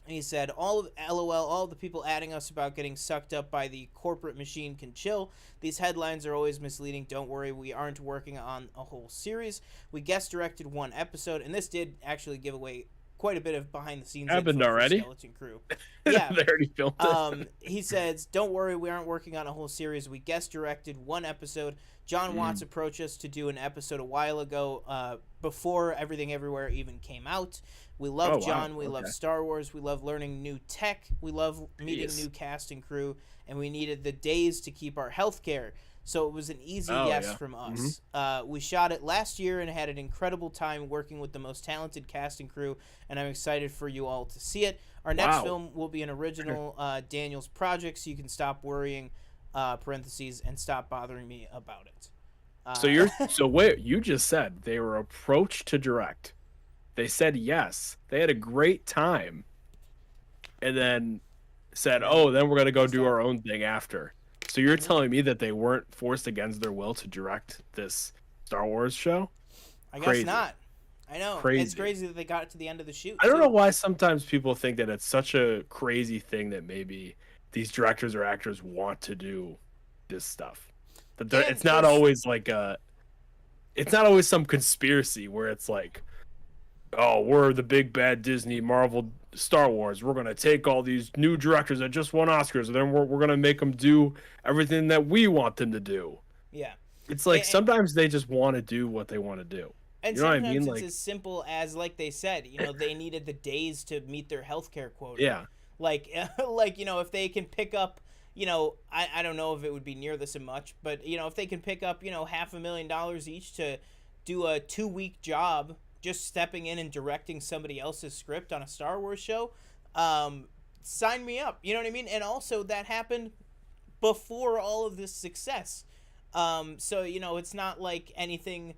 And he said, LOL, all the people adding us about getting sucked up by the corporate machine can chill. These headlines are always misleading. Don't worry, we aren't working on a whole series. We guest directed one episode, and this did actually give away quite a bit of behind the scenes happened already. Skeleton Crew. Yeah, they already filmed it. He says, "Don't worry, we aren't working on a whole series. We guest directed one episode. John Watts approached us to do an episode a while ago, before Everything Everywhere even came out. We love John. We love Star Wars. We love learning new tech. We love meeting new cast and crew, and we needed the days to keep our healthcare. So it was an easy yes from us. We shot it last year and had an incredible time working with the most talented cast and crew, and I'm excited for you all to see it. Our next film will be an original Daniels project, so you can stop worrying, parentheses, and stop bothering me about it." So wait, you just said they were approached to direct. They said yes. They had a great time, and then said, "Oh, then we're gonna go do our own thing after." So you're telling me that they weren't forced against their will to direct this Star Wars show? I guess not. I know. It's crazy that they got to the end of the shoot. I don't know why sometimes people think that it's such a crazy thing that maybe these directors or actors want to do this stuff. That it's not always like it's not always some conspiracy where it's like, oh, we're the big bad Disney, Marvel, Star Wars. We're going to take all these new directors that just won Oscars, and then we're going to make them do everything that we want them to do. Yeah. It's like sometimes they just want to do what they want to do. And you know sometimes what I mean? It's like, as simple as, like they said, you know, they needed the days to meet their healthcare quota. Yeah. Like, you know, if they can pick up, you know, I don't know if it would be near this much, but, you know, if they can pick up, you know, $500,000 each to do a 2-week job, just stepping in and directing somebody else's script on a Star Wars show, sign me up. You know what I mean? And also that happened before all of this success. So, you know, it's not like anything,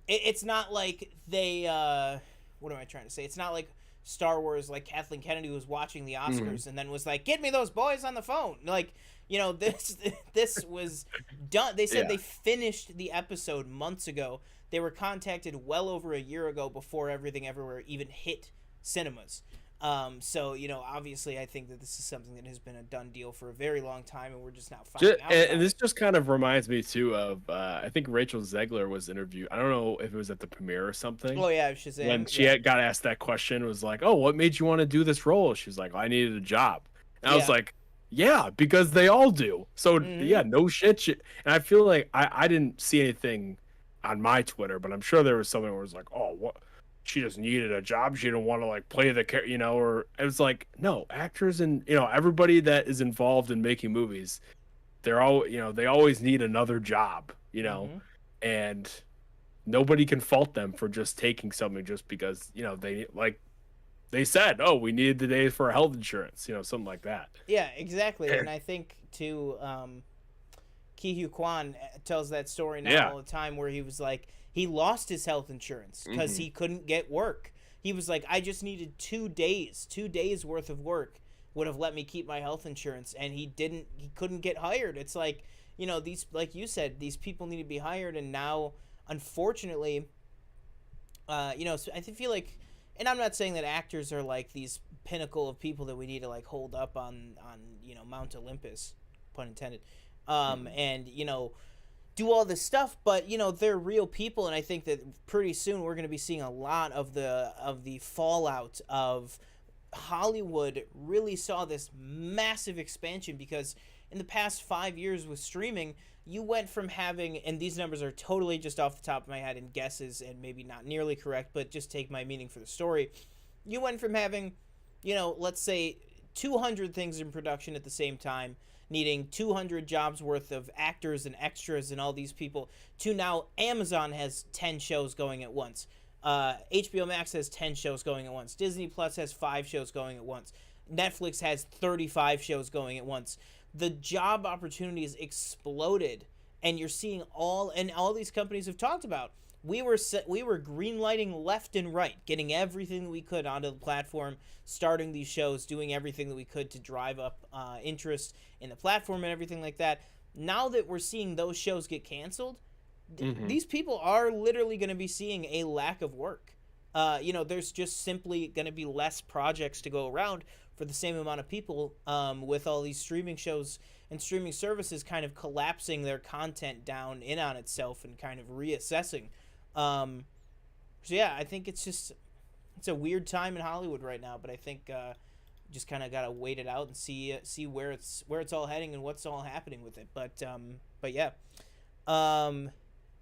it's not like they, what am I trying to say? It's not like Star Wars, like Kathleen Kennedy was watching the Oscars Mm-hmm. and then was like, "Get me those boys on the phone." Like, this was done. They said Yeah. they finished the episode months ago. They were contacted well over a year ago before Everything Everywhere even hit cinemas. So obviously, I think that this is something that has been a done deal for a very long time, and we're just now finding out And about this it. just kind of reminds me too of I think Rachel Zegler was interviewed. I don't know if it was at the premiere or something. Oh yeah, When Shazam. she Yeah, got asked that question, it was like, "Oh, what made you want to do this role?" She was like, "I needed a job," and I was yeah. like, "Yeah, because they all do." So Mm-hmm. yeah, no shit. And I feel like I didn't see anything on my Twitter, but I'm sure there was something where it was like, "Oh, what? She just needed a job. She didn't want to like play the character, Or it was like, no, actors and everybody that is involved in making movies, they're all they always need another job, Mm-hmm. and nobody can fault them for just taking something just because they like they said, oh, we needed the days for health insurance, something like that. Yeah, exactly. And I think too, Ki Hugh Kwan tells that story now Yeah. all the time, where he was like, he lost his health insurance because Hmm. he couldn't get work. He was like, I just needed 2 days worth of work would have let me keep my health insurance, and he couldn't get hired. It's like, these, like you said, these people need to be hired, and now, unfortunately, so I feel like, and I'm not saying that actors are like these pinnacle of people that we need to like hold up on Mount Olympus, pun intended, and do all this stuff, but they're real people, and I think that pretty soon we're going to be seeing a lot of the fallout of Hollywood really saw this massive expansion, because in the past 5 years with streaming, you went from having, and these numbers are totally just off the top of my head and guesses and maybe not nearly correct, but just take my meaning for the story. You went from having, let's say 200 things in production at the same time, needing 200 jobs worth of actors and extras and all these people, to now Amazon has 10 shows going at once. HBO Max has 10 shows going at once. Disney Plus has 5 shows going at once. Netflix has 35 shows going at once. The job opportunities exploded, and you're seeing all these companies have talked about. We were greenlighting left and right, getting everything that we could onto the platform, starting these shows, doing everything that we could to drive up interest in the platform and everything like that. Now that we're seeing those shows get canceled, Hmm. these people are literally going to be seeing a lack of work. There's just simply going to be less projects to go around for the same amount of people, with all these streaming shows and streaming services kind of collapsing their content down in on itself and kind of reassessing. So yeah, I think it's a weird time in Hollywood right now, but I think just kind of gotta wait it out and see where it's all heading and what's all happening with it. But yeah.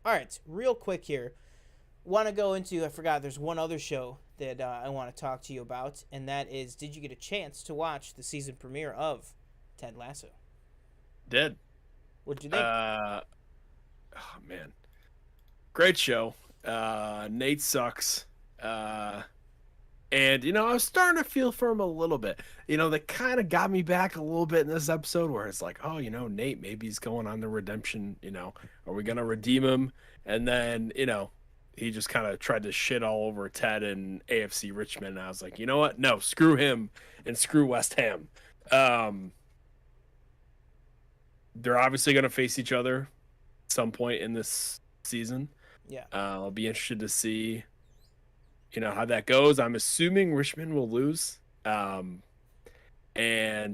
All right, real quick here. Want to go into, I forgot, there's one other show that I want to talk to you about, and that is, did you get a chance to watch the season premiere of Ted Lasso? Did. What did you think? Oh man, great show. Nate sucks. And I was starting to feel for him a little bit. They kind of got me back a little bit in this episode, where it's like, oh, Nate, maybe he's going on the redemption. Are we gonna redeem him? And then he just kind of tried to shit all over Ted and AFC Richmond. And I was like, you know what? No, screw him and screw West Ham. They're obviously gonna face each other at some point in this season. Yeah. I'll be interested to see how that goes. I'm assuming Richmond will lose. And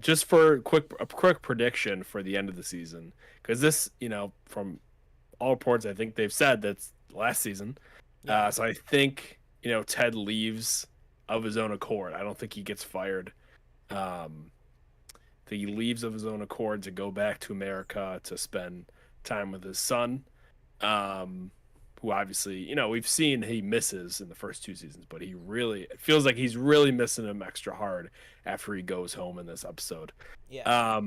just for a quick prediction for the end of the season, because this, from all reports, I think they've said that's last season. Yeah. So I think Ted leaves of his own accord. I don't think he gets fired. I think he leaves of his own accord to go back to America to spend time with his son. Who obviously, we've seen he misses in the first 2 seasons, but it feels like he's really missing him extra hard after he goes home in this episode. Yeah.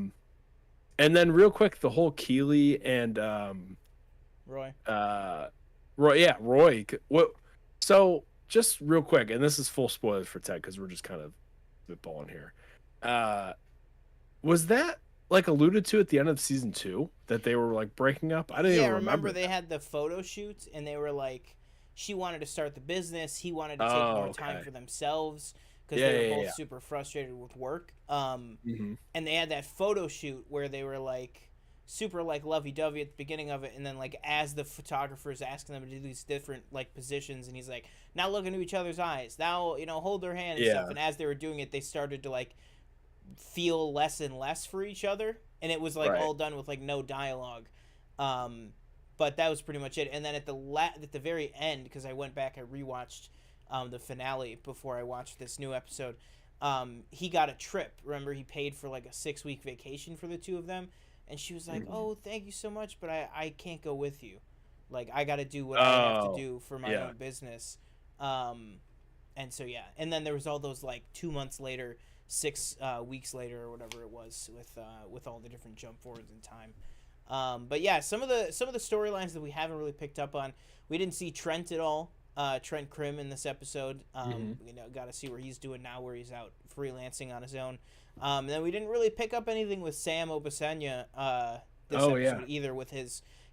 And then real quick, the whole Keeley and Roy. Roy, yeah, Roy. What? So just real quick, and this is full spoilers for Ted because we're just kind of spitballing here. Was that like alluded to at the end of season 2 that they were like breaking up? I didn't even remember they had the photo shoot, and they were like, she wanted to start the business. He wanted to take more time for themselves because they were both super frustrated with work. And they had that photo shoot where they were like super like lovey-dovey at the beginning of it, and then like as the photographer's asking them to do these different like positions, and he's like, now look into each other's eyes, now, you know, hold their hand and stuff, and as they were doing it, they started to like feel less and less for each other, and it was like all done with like no dialogue. But that was pretty much it. And then at the very end, because I went back, I rewatched the finale before I watched this new episode. He got a trip. Remember, he paid for like a 6-week vacation for the two of them. And she was like, oh, thank you so much, but I can't go with you. Like, I got to do what I have to do for my own business. And so, yeah. And then there was all those, like, 2 months later, 6 weeks later, or whatever it was, with all the different jump forwards in time. But, yeah, some of the storylines that we haven't really picked up on, we didn't see Trent at all. Trent Krim in this episode. You know, got to see where he's doing now, where he's out freelancing on his own. And then we didn't really pick up anything with Sam Obasanya this episode either. With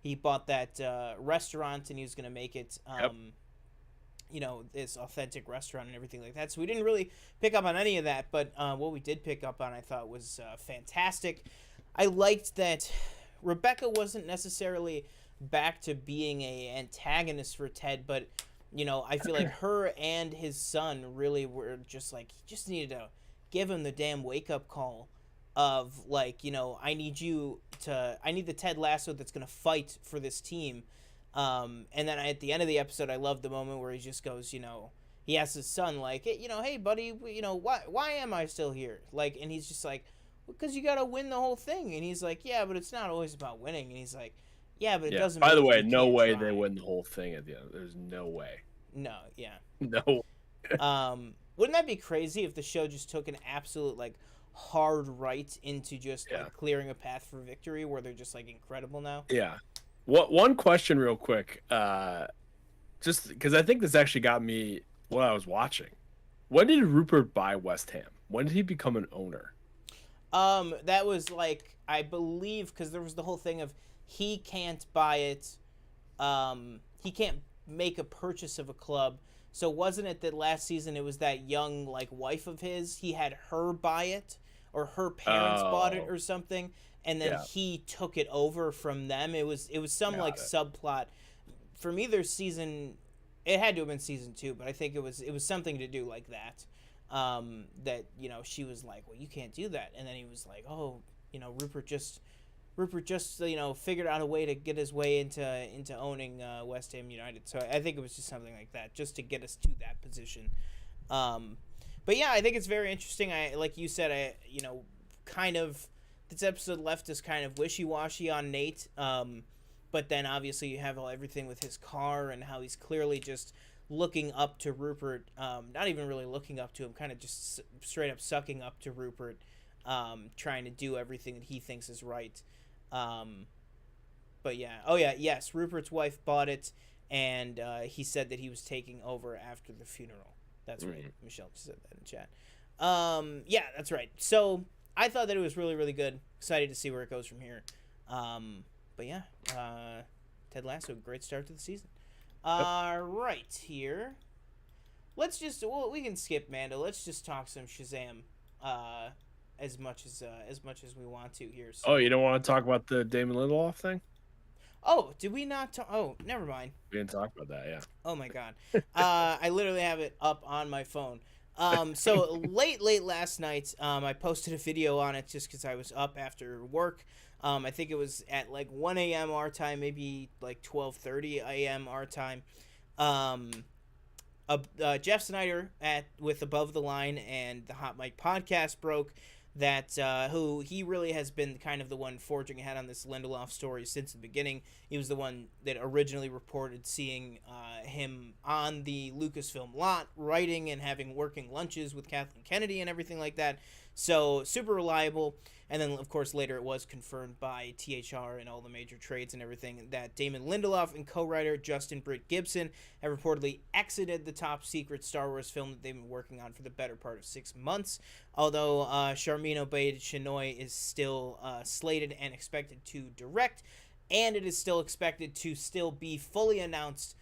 he bought that restaurant and he was gonna make it, you know, this authentic restaurant and everything like that. So we didn't really pick up on any of that. But what we did pick up on, I thought, was fantastic. I liked that Rebecca wasn't necessarily back to being a antagonist for Ted, but you know, I feel like her and his son really were just like, he just needed to give him the damn wake-up call of, like, you know, I need the Ted Lasso that's going to fight for this team. And then at the end of the episode, I love the moment where he just goes, you know, he asks his son, like, hey, you know, hey, buddy, you know, why am I still here? Like, and he's just like, because you got to win the whole thing. And he's like, yeah, but it's not always about winning. And he's like, yeah, but it doesn't By the way, no way they win the whole thing at the end. There's no way. No, yeah. No. Wouldn't that be crazy if the show just took an absolute, like, hard right into just like clearing a path for victory, where they're just like incredible now? Yeah. One question real quick, just because I think this actually got me what I was watching. When did Rupert buy West Ham? When did he become an owner? That was like, I believe, because there was the whole thing of he can't buy it. He can't make a purchase of a club. So wasn't it that last season it was that young, like, wife of his, he had her buy it, or her parents bought it or something, and then he took it over from them. It was some subplot. From either season, it had to have been season 2, but I think it was something to do like that. That, you know, she was like, well, you can't do that, and then he was like, oh, you know, Rupert just you know, figured out a way to get his way into owning West Ham United. So I think it was just something like that, just to get us to that position. But yeah, I think it's very interesting. Like you said, you know, kind of this episode left us kind of wishy-washy on Nate. But then obviously you have everything with his car and how he's clearly just looking up to Rupert. Not even really looking up to him, kind of just straight up sucking up to Rupert, trying to do everything that he thinks is right. But yeah, yes, Rupert's wife bought it, and he said that he was taking over after the funeral. That's right. Michelle said that in chat. Yeah, that's right. So I thought that it was really, really good. Excited to see where it goes from here. But yeah, Ted Lasso, great start to the season. Right here, let's just we can skip Mando. Let's just talk some Shazam. As much as we want to here. So. Oh, you don't want to talk about the Damon Lindelof thing? Oh, did we not talk? Oh, never mind. We didn't talk about that, yeah. Oh my god. I literally have it up on my phone. So late last night, I posted a video on it just because I was up after work. I think it was at like 1 a.m. our time, maybe like 12:30 a.m. our time. Jeff Snyder with Above the Line and the Hot Mic podcast broke that who he really has been kind of the one forging ahead on this Lindelof story since the beginning. He was the one that originally reported seeing him on the Lucasfilm lot, writing and having working lunches with Kathleen Kennedy and everything like that. So super reliable. And then, of course, later it was confirmed by THR and all the major trades and everything that Damon Lindelof and co-writer Justin Britt Gibson have reportedly exited the top-secret Star Wars film that they've been working on for the better part of 6 months. Although Sharmeen Obaid-Chinoy is still slated and expected to direct, and it is still expected to still be fully announced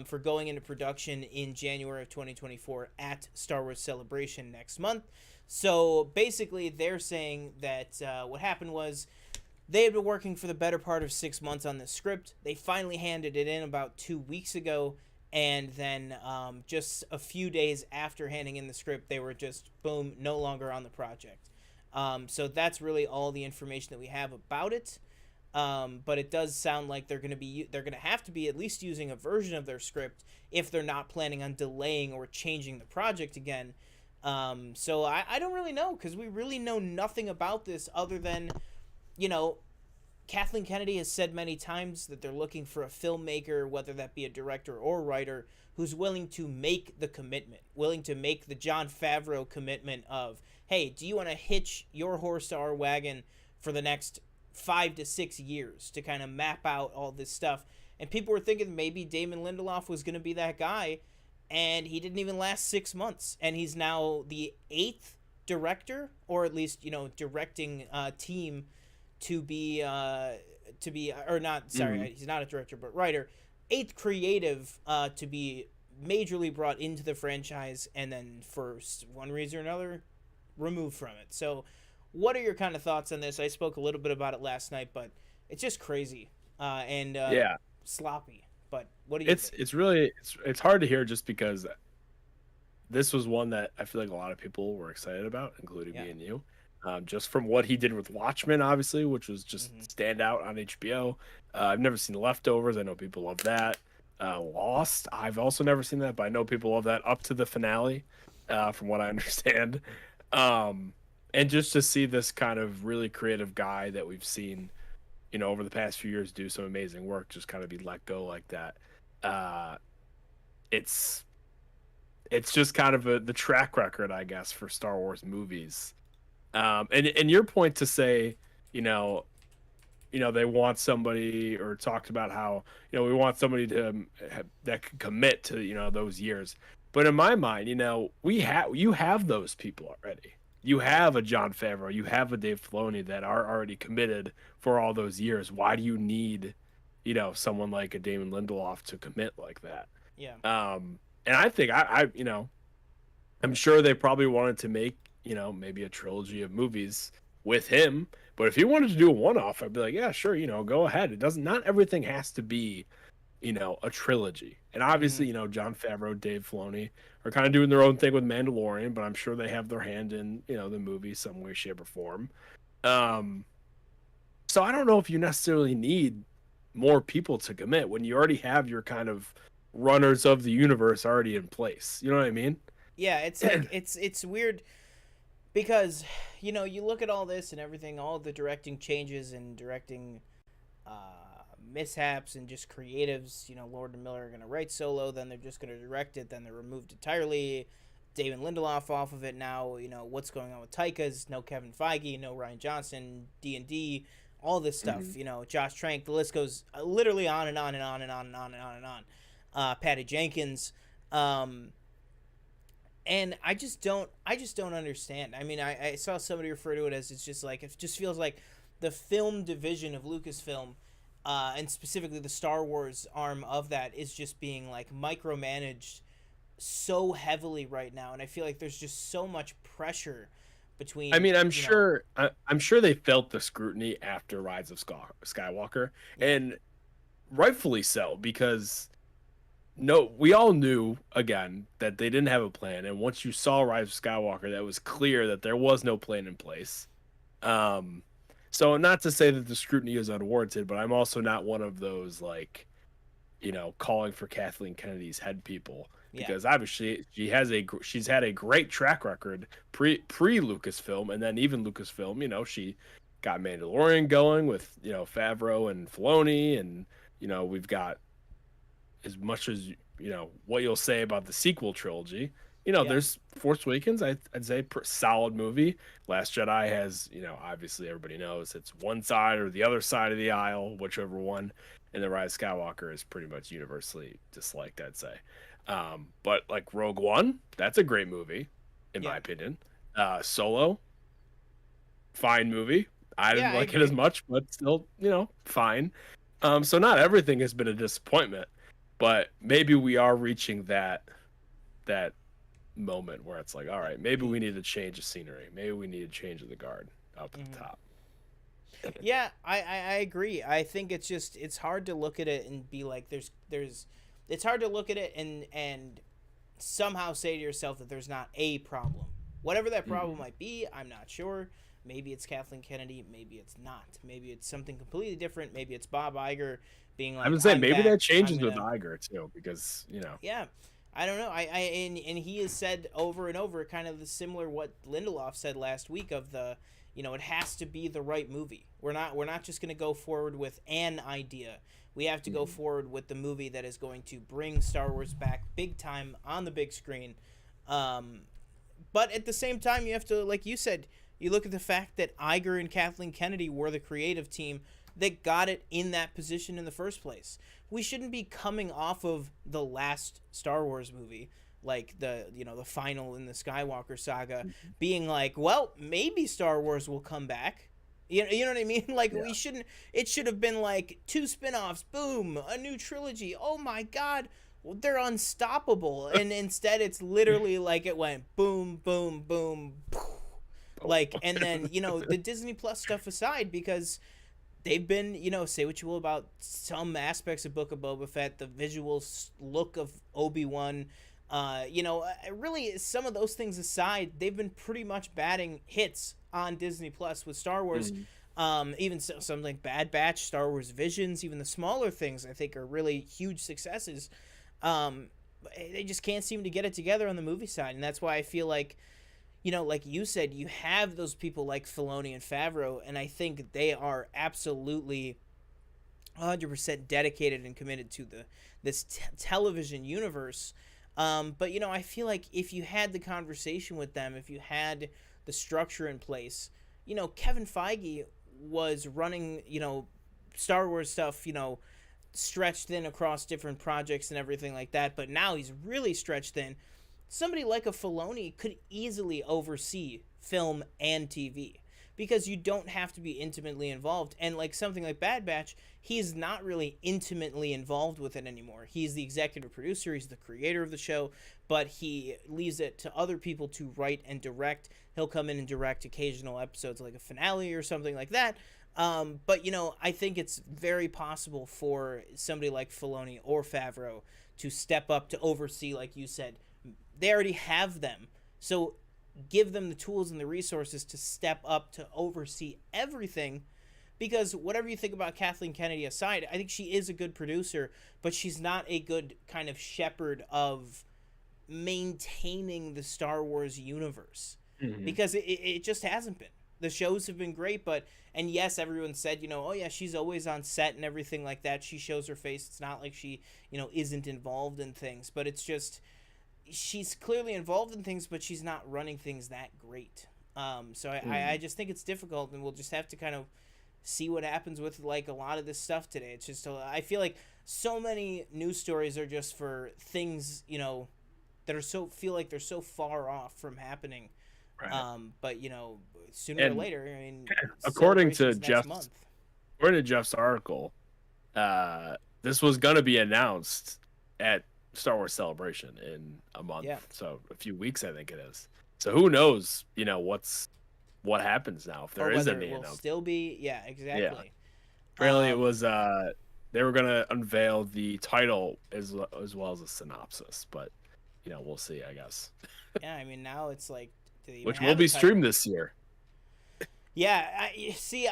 for going into production in January of 2024 at Star Wars Celebration next month. So basically, they're saying that what happened was they had been working for the better part of 6 months on this script. They finally handed it in about 2 weeks ago, and then just a few days after handing in the script, they were just, boom, no longer on the project. So that's really all the information that we have about it. But it does sound like they're gonna have to be at least using a version of their script if they're not planning on delaying or changing the project again. So I don't really know, because we really know nothing about this other than, you know, Kathleen Kennedy has said many times that they're looking for a filmmaker, whether that be a director or writer, who's willing to make the commitment, willing to make the Jon Favreau commitment of, hey, do you want to hitch your horse to our wagon for the next 5 to 6 years to kind of map out all this stuff? And people were thinking maybe Damon Lindelof was going to be that guy, and he didn't even last 6 months, and he's now the 8th director, or at least, you know, directing team to be or not, sorry, he's not a director but writer, 8th creative to be majorly brought into the franchise, and then for one reason or another removed from it. So what are your kind of thoughts on this? I spoke a little bit about it last night, but it's just crazy and sloppy. But what do you think? It's really it's hard to hear, just because this was one that I feel like a lot of people were excited about, including me and you. Just from what he did with Watchmen, obviously, which was just stand out on HBO. I've never seen Leftovers. I know people love that. Lost, I've also never seen that, but I know people love that up to the finale, from what I understand. And just to see this kind of really creative guy that we've seen, you know, over the past few years do some amazing work, just kind of be let go like that. It's just kind of the track record, I guess, for Star Wars movies. And your point to say, you know, they want somebody, or talked about how, you know, we want somebody to that can commit to, you know, those years. But in my mind, you know, you have those people already. You have a Jon Favreau, you have a Dave Filoni that are already committed for all those years. Why do you need, you know, someone like a Damon Lindelof to commit like that? Yeah. And I think I you know, I'm sure they probably wanted to make, you know, maybe a trilogy of movies with him. But if he wanted to do a one-off, I'd be like, yeah, sure, you know, go ahead. Not everything has to be, you know, a trilogy. And obviously, you know, Jon Favreau, Dave Filoni are kind of doing their own thing with Mandalorian, but I'm sure they have their hand in, you know, the movie some way, shape, or form. So I don't know if you necessarily need more people to commit when you already have your kind of runners of the universe already in place. You know what I mean? Yeah, it's like it's weird, because, you know, you look at all this and everything, all the directing changes and directing mishaps and just creatives. You know, Lord and Miller are going to write Solo, then they're just going to direct it, then they're removed entirely. David Lindelof off of it now. You know, what's going on with Taika's? No Kevin Feige, no Ryan Johnson, D&D, all this stuff. You know, Josh Trank, the list goes literally on and on and on and on and on and on and on. Patty Jenkins. And I just don't understand. I mean, I saw somebody refer to it as, it's just like, it just feels like the film division of Lucasfilm, and specifically the Star Wars arm of that, is just being like micromanaged so heavily right now. And I feel like there's just so much pressure between, I mean, I'm sure they felt the scrutiny after Rise of Skywalker, and rightfully so, because we all knew, again, that they didn't have a plan. And once you saw Rise of Skywalker, that was clear that there was no plan in place. So not to say that the scrutiny is unwarranted, but I'm also not one of those, like, you know, calling for Kathleen Kennedy's head people, because obviously she's had a great track record pre Lucasfilm, and then even Lucasfilm, you know, she got Mandalorian going with, you know, Favreau and Filoni, and, you know, we've got, as much as, you know, what you'll say about the sequel trilogy, you know, there's Force Awakens, I'd say solid movie. Last Jedi has, you know, obviously everybody knows it's one side or the other side of the aisle, whichever one. And The Rise of Skywalker is pretty much universally disliked, I'd say. But like Rogue One, that's a great movie, in my opinion. Solo, fine movie. I didn't like it as much, but still, you know, fine. So not everything has been a disappointment. but maybe we are reaching that moment where it's like, all right, maybe we need to change the scenery. Maybe we need to change the guard up at the top. Yeah, I agree. I think it's hard to look at it and be like it's hard to look at it and somehow say to yourself that there's not a problem. Whatever that problem might be, I'm not sure. Maybe it's Kathleen Kennedy, maybe it's not. Maybe it's something completely different. Maybe it's Bob Iger being like, I would say maybe back, that changes with Iger too, because yeah, I don't know. And he has said over and over kind of the similar what Lindelof said last week of the, it has to be the right movie. We're not just going to go forward with an idea. We have to go forward with the movie that is going to bring Star Wars back big time on the big screen. But at the same time, you have to, like you said, you look at the fact that Iger and Kathleen Kennedy were the creative team that got it in that position in the first place. We shouldn't be coming off of the last Star Wars movie, like the final in the Skywalker saga, being like, well, maybe Star Wars will come back. You know what I mean? Like, we shouldn't. It should have been like 2 spin-offs, boom, a new trilogy. Oh my God, they're unstoppable. And instead, it's literally like it went boom, boom, boom, like, and then the Disney Plus stuff aside, because they've been, say what you will about some aspects of Book of Boba Fett, the visual look of Obi-Wan, really some of those things aside, they've been pretty much batting hits on Disney Plus with Star Wars. Even something like Bad Batch, Star Wars Visions, even the smaller things I think are really huge successes. They just can't seem to get it together on the movie side, and that's why I feel like, like you said, you have those people like Filoni and Favreau, and I think they are absolutely 100% dedicated and committed to this television universe. But I feel like if you had the conversation with them, if you had the structure in place, Kevin Feige was running, Star Wars stuff, stretched thin across different projects and everything like that. But now he's really stretched thin. Somebody like a Filoni could easily oversee film and TV because you don't have to be intimately involved. And like something like Bad Batch, he's not really intimately involved with it anymore. He's the executive producer, he's the creator of the show, but he leaves it to other people to write and direct. He'll come in and direct occasional episodes like a finale or something like that. But I think it's very possible for somebody like Filoni or Favreau to step up to oversee, like you said. They already have them. So give them the tools and the resources to step up to oversee everything. Because whatever you think about Kathleen Kennedy aside, I think she is a good producer, but she's not a good kind of shepherd of maintaining the Star Wars universe. Because it just hasn't been. The shows have been great, and yes, everyone said, oh yeah, she's always on set and everything like that. She shows her face. It's not like she, isn't involved in things, but it's just, she's clearly involved in things, but she's not running things that great. So I just think it's difficult, and we'll just have to kind of see what happens with like a lot of this stuff today. It's just, I feel like so many news stories are just for things, that are feel like they're so far off from happening. Right. But sooner or later, I mean, according to Jeff's article, this was gonna be announced at Star Wars Celebration in a month, so a few weeks, I think it is. So who knows, what happens now if there is any announcement. Will still be, exactly. Yeah. Apparently, it was they were gonna unveil the title as well as a synopsis, but we'll see, I guess. Yeah, I mean, now it's like, which will be streamed this year. Yeah,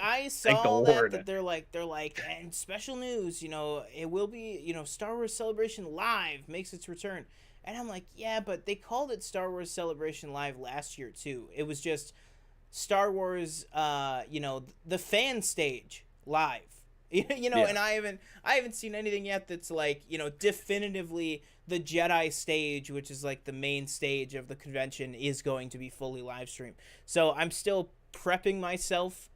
I saw that they're like, and special news, it will be, Star Wars Celebration Live makes its return. And I'm like, yeah, but they called it Star Wars Celebration Live last year too. It was just Star Wars, the fan stage live. And I haven't seen anything yet that's like, definitively the Jedi stage, which is like the main stage of the convention, is going to be fully live streamed. So I'm still prepping myself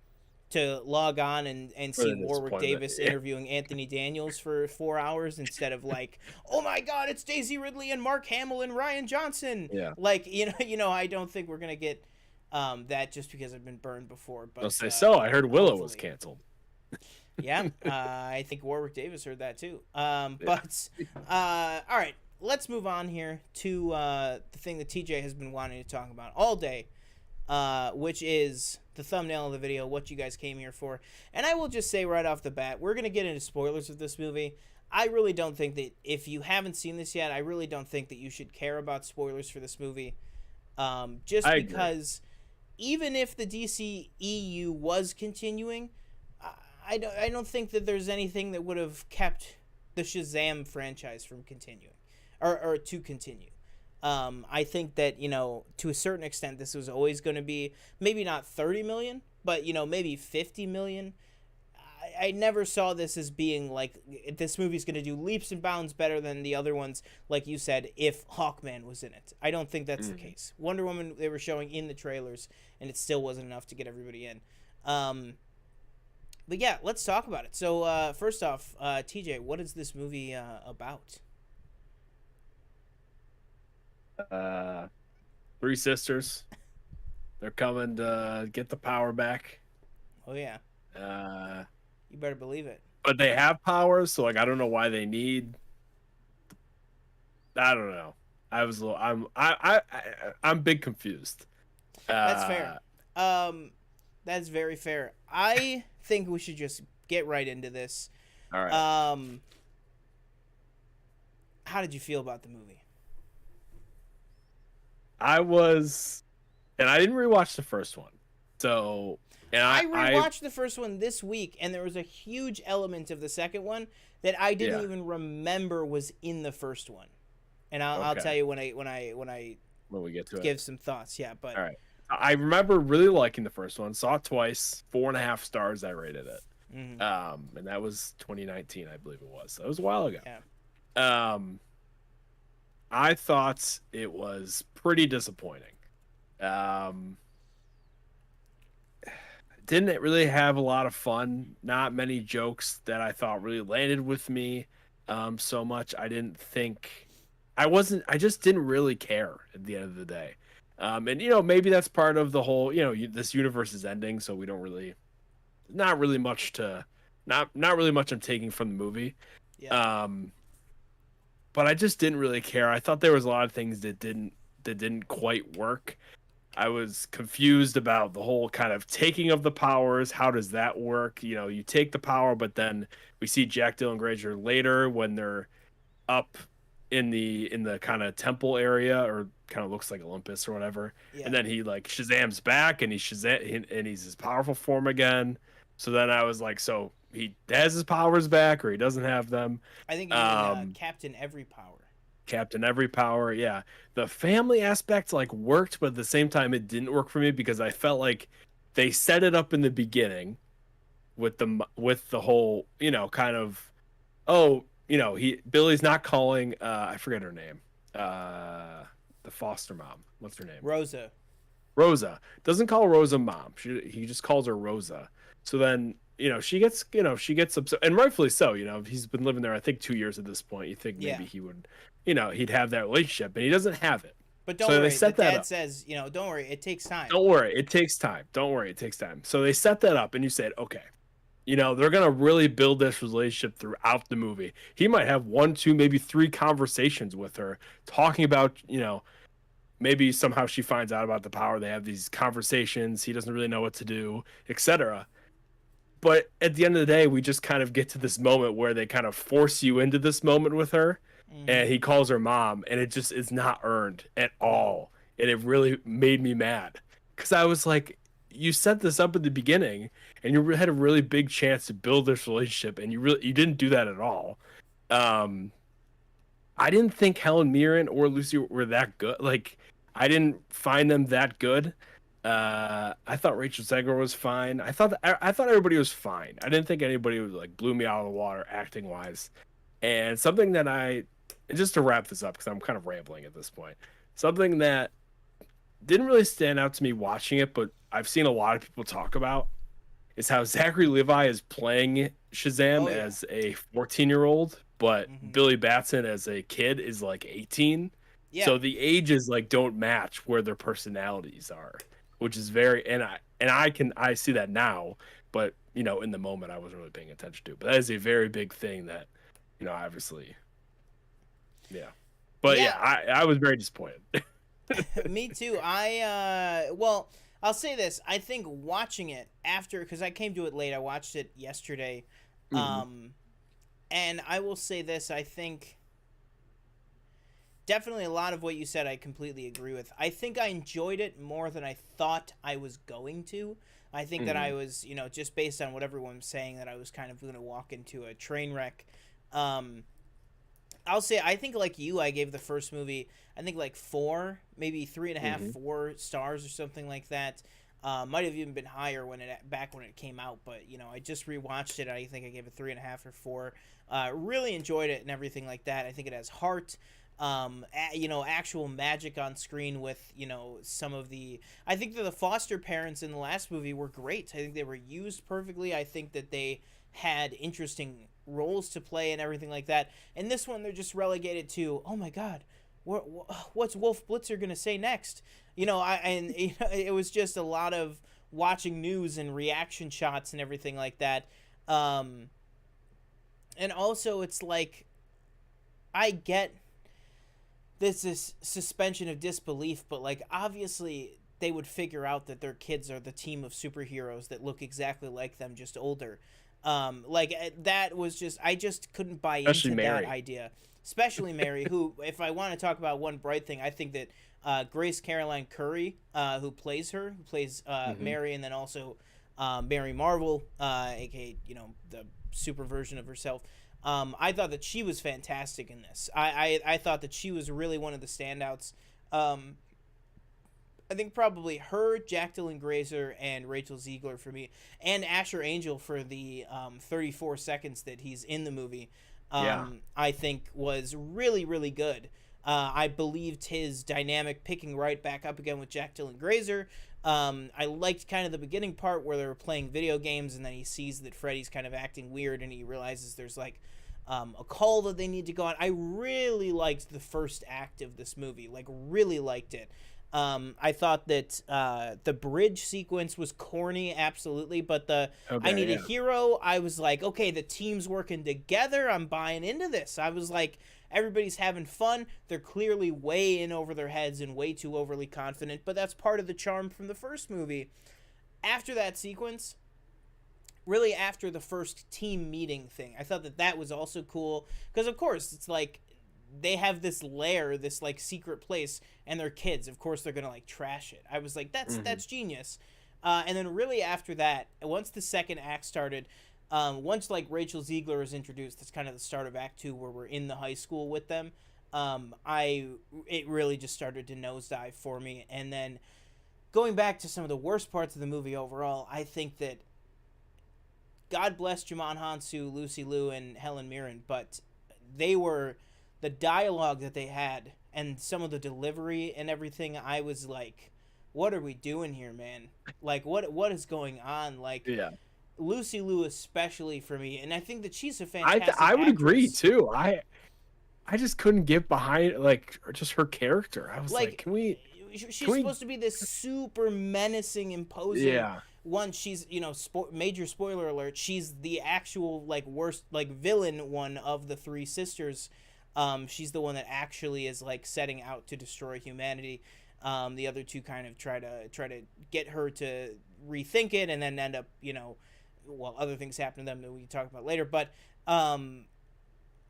to log on and see Warwick Davis interviewing Anthony Daniels for 4 hours instead of like, oh my God, it's Daisy Ridley and Mark Hamill and Ryan Johnson. Yeah. Like, I don't think we're going to get that just because I've been burned before. But I'll say so. I heard Willow was canceled. Yeah, I think Warwick Davis heard that too. Yeah. But all right, let's move on here to the thing that TJ has been wanting to talk about all day, which is the thumbnail of the video, what you guys came here for. And I will just say right off the bat, we're going to get into spoilers of this movie. I really don't think that if you haven't seen this yet, I really don't think that you should care about spoilers for this movie. Just because even if the DCEU was continuing, I don't think that there's anything that would have kept the Shazam franchise from continuing or to continue. I think that, to a certain extent, this was always going to be maybe not 30 million, but, maybe 50 million. I never saw this as being like this movie's going to do leaps and bounds better than the other ones, like you said, if Hawkman was in it. I don't think that's the case. Wonder Woman, they were showing in the trailers, and it still wasn't enough to get everybody in. But yeah, let's talk about it. So first off, TJ, what is this movie about? Three sisters. They're coming to get the power back. Oh yeah. You better believe it. But they have powers, so like I don't know why they need. I don't know. I was a little. I'm big confused. That's fair. That's very fair. I think we should just get right into this. All right. How did you feel about the movie? I didn't rewatch the first one, so. And I rewatched the first one this week, and there was a huge element of the second one that I didn't even remember was in the first one. And I'll tell you when we get to give some thoughts. Yeah, but all right. I remember really liking the first one. Saw it twice. 4.5 stars. I rated it. And that was 2019, I believe it was. So it was a while ago. Yeah. I thought it was pretty disappointing. Didn't really have a lot of fun. Not many jokes that I thought really landed with me so much. I just didn't really care at the end of the day. And maybe that's part of the whole, this universe is ending, so we don't really, not really much I'm taking from the movie. Yeah. But I just didn't really care. I thought there was a lot of things that didn't quite work. I was confused about the whole kind of taking of the powers. How does that work? You take the power, but then we see Jack Dylan Grazer later when they're up in the kind of temple area, or kind of looks like Olympus or whatever. Yeah. And then he like Shazam's back, and he's his powerful form again. So then I was like, so he has his powers back, or he doesn't have them? I think he's Captain Every Power. Captain Every Power, yeah. The family aspect like worked, but at the same time it didn't work for me because I felt like they set it up in the beginning with the whole, kind of, Billy's not calling I forget her name. The foster mom. What's her name? Rosa. Doesn't call Rosa mom. He just calls her Rosa. So then, she gets upset, and rightfully so. He's been living there, I think, 2 years at this point. You think maybe he would, he'd have that relationship, and he doesn't have it. But don't worry, the dad says, don't worry, it takes time. Don't worry, it takes time. So they set that up, and you said, okay, they're gonna really build this relationship throughout the movie. He might have 1, 2, maybe 3 conversations with her, talking about, maybe somehow she finds out about the power. They have these conversations. He doesn't really know what to do, etc. But at the end of the day, we just kind of get to this moment where they kind of force you into this moment with her, and he calls her mom, and it just is not earned at all. And it really made me mad because I was like, you set this up at the beginning, and you had a really big chance to build this relationship, and you didn't do that at all. I didn't think Helen Mirren or Lucy were that good. Like, I didn't find them that good. I thought Rachel Zegler was fine. I thought everybody was fine. I didn't think anybody was like blew me out of the water acting wise. And something that just to wrap this up, because I'm kind of rambling at this point, something that didn't really stand out to me watching it, but I've seen a lot of people talk about, is how Zachary Levi is playing Shazam as a 14-year-old, but Billy Batson as a kid is like 18. Yeah. So the ages like don't match where their personalities are, which is very, and I see that now but in the moment I wasn't really paying attention to. But that is a very big thing that, obviously, yeah. But yeah, I was very disappointed. Me too. I'll say this. I think watching it after, because I came to it late. I watched it yesterday, and I will say this. I think definitely a lot of what you said I completely agree with. I think I enjoyed it more than I thought I was going to. I think that I was, just based on what everyone was saying, that I was kind of going to walk into a train wreck. I'll say, I think like you, I gave the first movie, I think like 4, maybe 3.5, 4 stars or something like that. Might have even been higher back when it came out, but I just rewatched it. I think I gave it 3.5 or 4. Really enjoyed it and everything like that. I think it has heart. Actual magic on screen with some of the. I think that the foster parents in the last movie were great. I think they were used perfectly. I think that they had interesting roles to play and everything like that. And this one, they're just relegated to, oh my god, what's Wolf Blitzer gonna say next? It was just a lot of watching news and reaction shots and everything like that. And also, it's like, I get this is suspension of disbelief, but like obviously they would figure out that their kids are the team of superheroes that look exactly like them, just older. That was just, I just couldn't buy into that idea. Especially Mary, who, if I want to talk about one bright thing, I think that Grace Caroline Curry, who plays Mary, and then also Mary Marvel, aka the super version of herself. I thought that she was fantastic in this. I thought that she was really one of the standouts. I think probably her, Jack Dylan Grazer, and Rachel Ziegler for me, and Asher Angel for the 34 seconds that he's in the movie. I think was really, really good. I believed his dynamic picking right back up again with Jack Dylan Grazer. I liked kind of the beginning part where they were playing video games, and then he sees that Freddy's kind of acting weird, and he realizes there's like a call that they need to go on. I really liked the first act of this movie, like really liked it. I thought that the bridge sequence was corny, absolutely, but I Need a Hero, I was like, okay, the team's working together. I'm buying into this. I was like, everybody's having fun. They're clearly way in over their heads and way too overly confident, but that's part of the charm from the first movie. After that sequence, really after the first team meeting thing, I thought that was also cool, because of course it's like they have this lair, this like secret place, and they're kids. Of course they're gonna like trash it. I was like, that's genius. And then really after that, once the second act started, once like Rachel Ziegler is introduced, that's kind of the start of Act 2 where we're in the high school with them. It really just started to nosedive for me. And then going back to some of the worst parts of the movie overall, I think that God bless Jimon Hansu, Lucy Liu, and Helen Mirren, but the dialogue that they had and some of the delivery and everything, I was like, what are we doing here, man? Like, what is going on? Like, yeah. Lucy Liu especially for me, and I think that she's a fantastic I would actress. agree too. I just couldn't get behind like just her character. I was like, can we? She's supposed to be this super menacing, imposing. Yeah. One, she's major spoiler alert. She's the actual like worst like villain one of the three sisters. She's the one that actually is like setting out to destroy humanity. The other two kind of try to get her to rethink it, and then end up other things happen to them that we can talk about later. But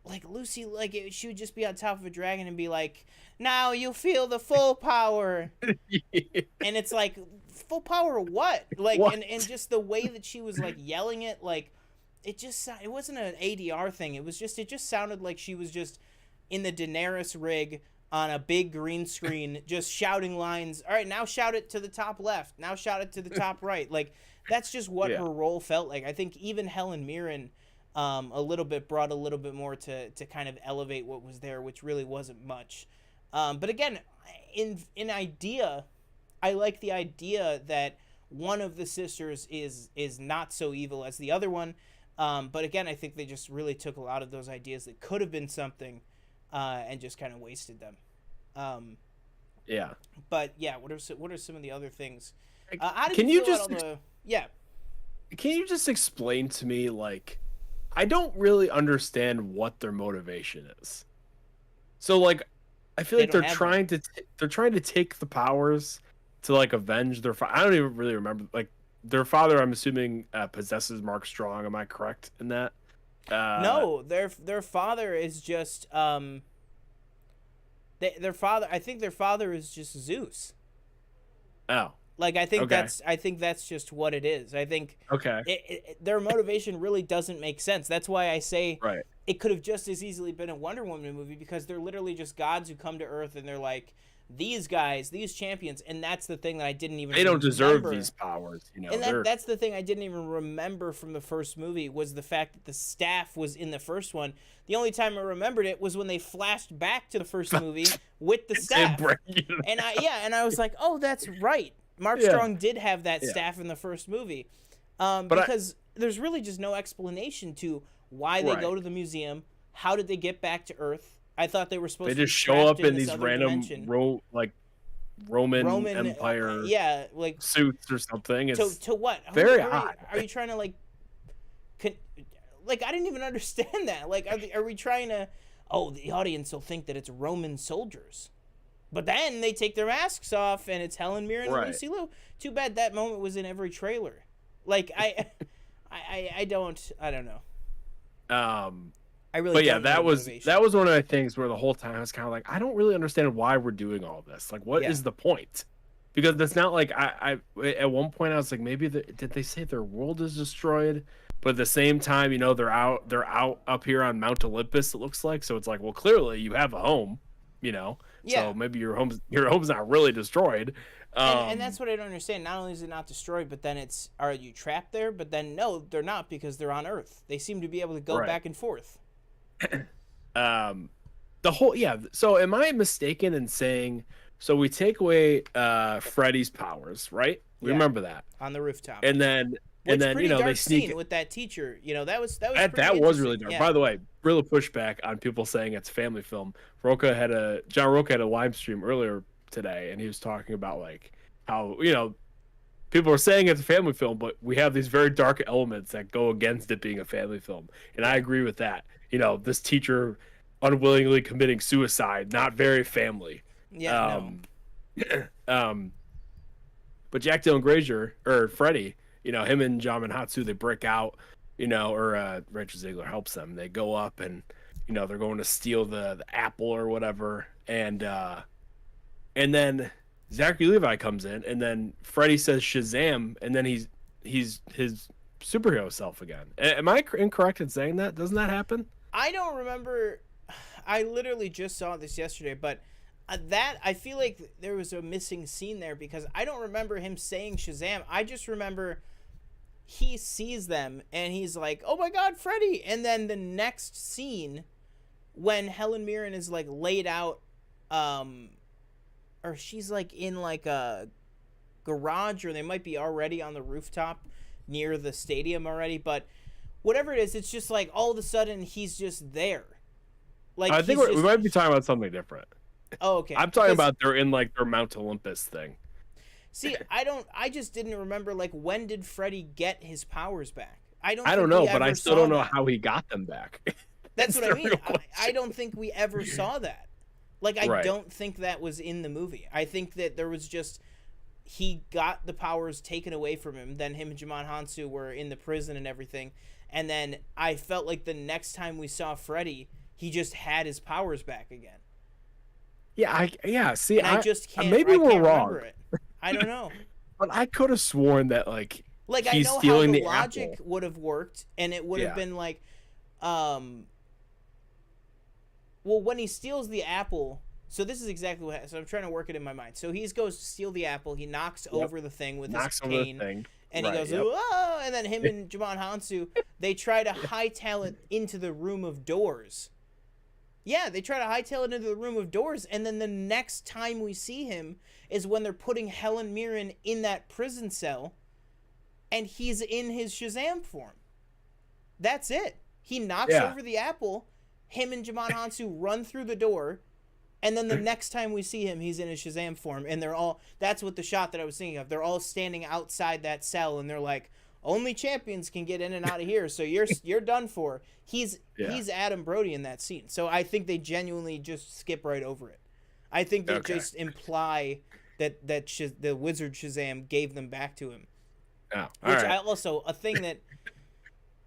like Lucy, like she would just be on top of a dragon and be like, now you feel the full power. And it's like, full power what? Like, what? And just the way that she was like yelling it, like it wasn't an ADR thing. It just sounded like she was just in the Daenerys rig on a big green screen, just shouting lines. All right, now shout it to the top left. Now shout it to the top right. Like, that's just what her role felt like. I think even Helen Mirren brought a little bit more to kind of elevate what was there, which really wasn't much. But again, in idea, I like the idea that one of the sisters is not so evil as the other one. But again, I think they just really took a lot of those ideas that could have been something and just kind of wasted them. Yeah. But yeah, what are some of the other things? Can you just yeah. can you just explain to me, like, I don't really understand what their motivation is. So like, I feel like they're trying to take the powers to like avenge their I don't even really remember, like, their father, I'm assuming, possesses Mark Strong. Am I correct in that? No, their father is just their father. I think their father is just Zeus. Oh, like I think that's just what it is. I think their motivation really doesn't make sense. That's why I say it could have just as easily been a Wonder Woman movie, because they're literally just gods who come to Earth and they're like, these guys, these champions, and that's the thing that I didn't even. They don't deserve these powers, you know. And that's the thing I didn't even remember from the first movie, was the fact that the staff was in the first one. The only time I remembered it was when they flashed back to the first movie with the staff, and I was like, oh, that's right. Mark Strong did have that staff in the first movie, because there's really just no explanation to why they go to the museum. How did they get back to Earth? I thought they were supposed to just show up in these random Roman Empire like suits or something. It's to what? Very odd. Are you trying to like I didn't even understand that. Like, are we trying to? Oh, the audience will think that it's Roman soldiers, but then they take their masks off and it's Helen Mirren and Lucy Liu. Too bad that moment was in every trailer. Like I don't know. I really. But yeah, that was one of the things where the whole time I was kind of like, I don't really understand why we're doing all this. Like, what is the point? Because it's not like I at one point I was like, maybe did they say their world is destroyed? But at the same time, you know, they're out up here on Mount Olympus, it looks like. So it's like, well, clearly you have a home, you know. Yeah. So maybe your home's not really destroyed. And that's what I don't understand. Not only is it not destroyed, but then are you trapped there? But then no, they're not, because they're on Earth. They seem to be able to go back and forth. So am I mistaken in saying, so we take away Freddy's powers, right? We remember that on the rooftop, and then you know, they sneak with that teacher. You know, that was really dark. Yeah. By the way, real pushback on people saying it's a family film. John Roca had a live stream earlier today, and he was talking about like how, you know, people are saying it's a family film, but we have these very dark elements that go against it being a family film, and I agree with that. You know, this teacher unwillingly committing suicide, not very family. Yeah. But Jack Dylan Grazer, or Freddy, you know, him and John Manhatsu, they break out, you know, or Rachel Ziegler helps them. They go up and, you know, they're going to steal the apple or whatever, and then Zachary Levi comes in, and then Freddy says Shazam, and then he's his superhero self again. Am I incorrect in saying that? Doesn't that happen? I don't remember. I literally just saw this yesterday, but that I feel like there was a missing scene there, because I don't remember him saying Shazam. I just remember he sees them and he's like, "Oh my God, Freddy!" And then the next scene, when Helen Mirren is like laid out, or she's like in like a garage, or they might be already on the rooftop near the stadium already, but whatever it is, it's just like all of a sudden he's just there. Like, I think we might be talking about something different. Oh, okay. I'm talking about they're in like their Mount Olympus thing. See, I just didn't remember, like, when did Freddy get his powers back? I don't know, but I still don't know how he got them back. That's what I mean. I don't think we ever saw that. Like, I don't think that was in the movie. I think that there was just, he got the powers taken away from him. Then him and Jimon Hansu were in the prison and everything. And then I felt like the next time we saw Freddy, he just had his powers back again. Yeah. See, I just can't. Maybe we're wrong. I don't know. But I could have sworn that like I know how the logic would have worked, and it would have been like, well, when he steals the apple. So this is exactly what happens. So I'm trying to work it in my mind. So he goes to steal the apple. He knocks over the thing with his cane. And he goes, "Whoa!" And then him and Jimon Hansu, they try to hightail it into the room of doors. Yeah, they try to hightail it into the room of doors, and then the next time we see him is when they're putting Helen Mirren in that prison cell, and he's in his Shazam form. That's it. He knocks over the apple, him and Jimon Hansu run through the door, and then the next time we see him, he's in his Shazam form, and they're all, that's what the shot that I was thinking of, they're all standing outside that cell, and they're like, only champions can get in and out of here, so you're done for. He's Adam Brody in that scene. So I think they genuinely just skip right over it. I think they just imply that the Wizard Shazam gave them back to him. Oh, which I also, a thing that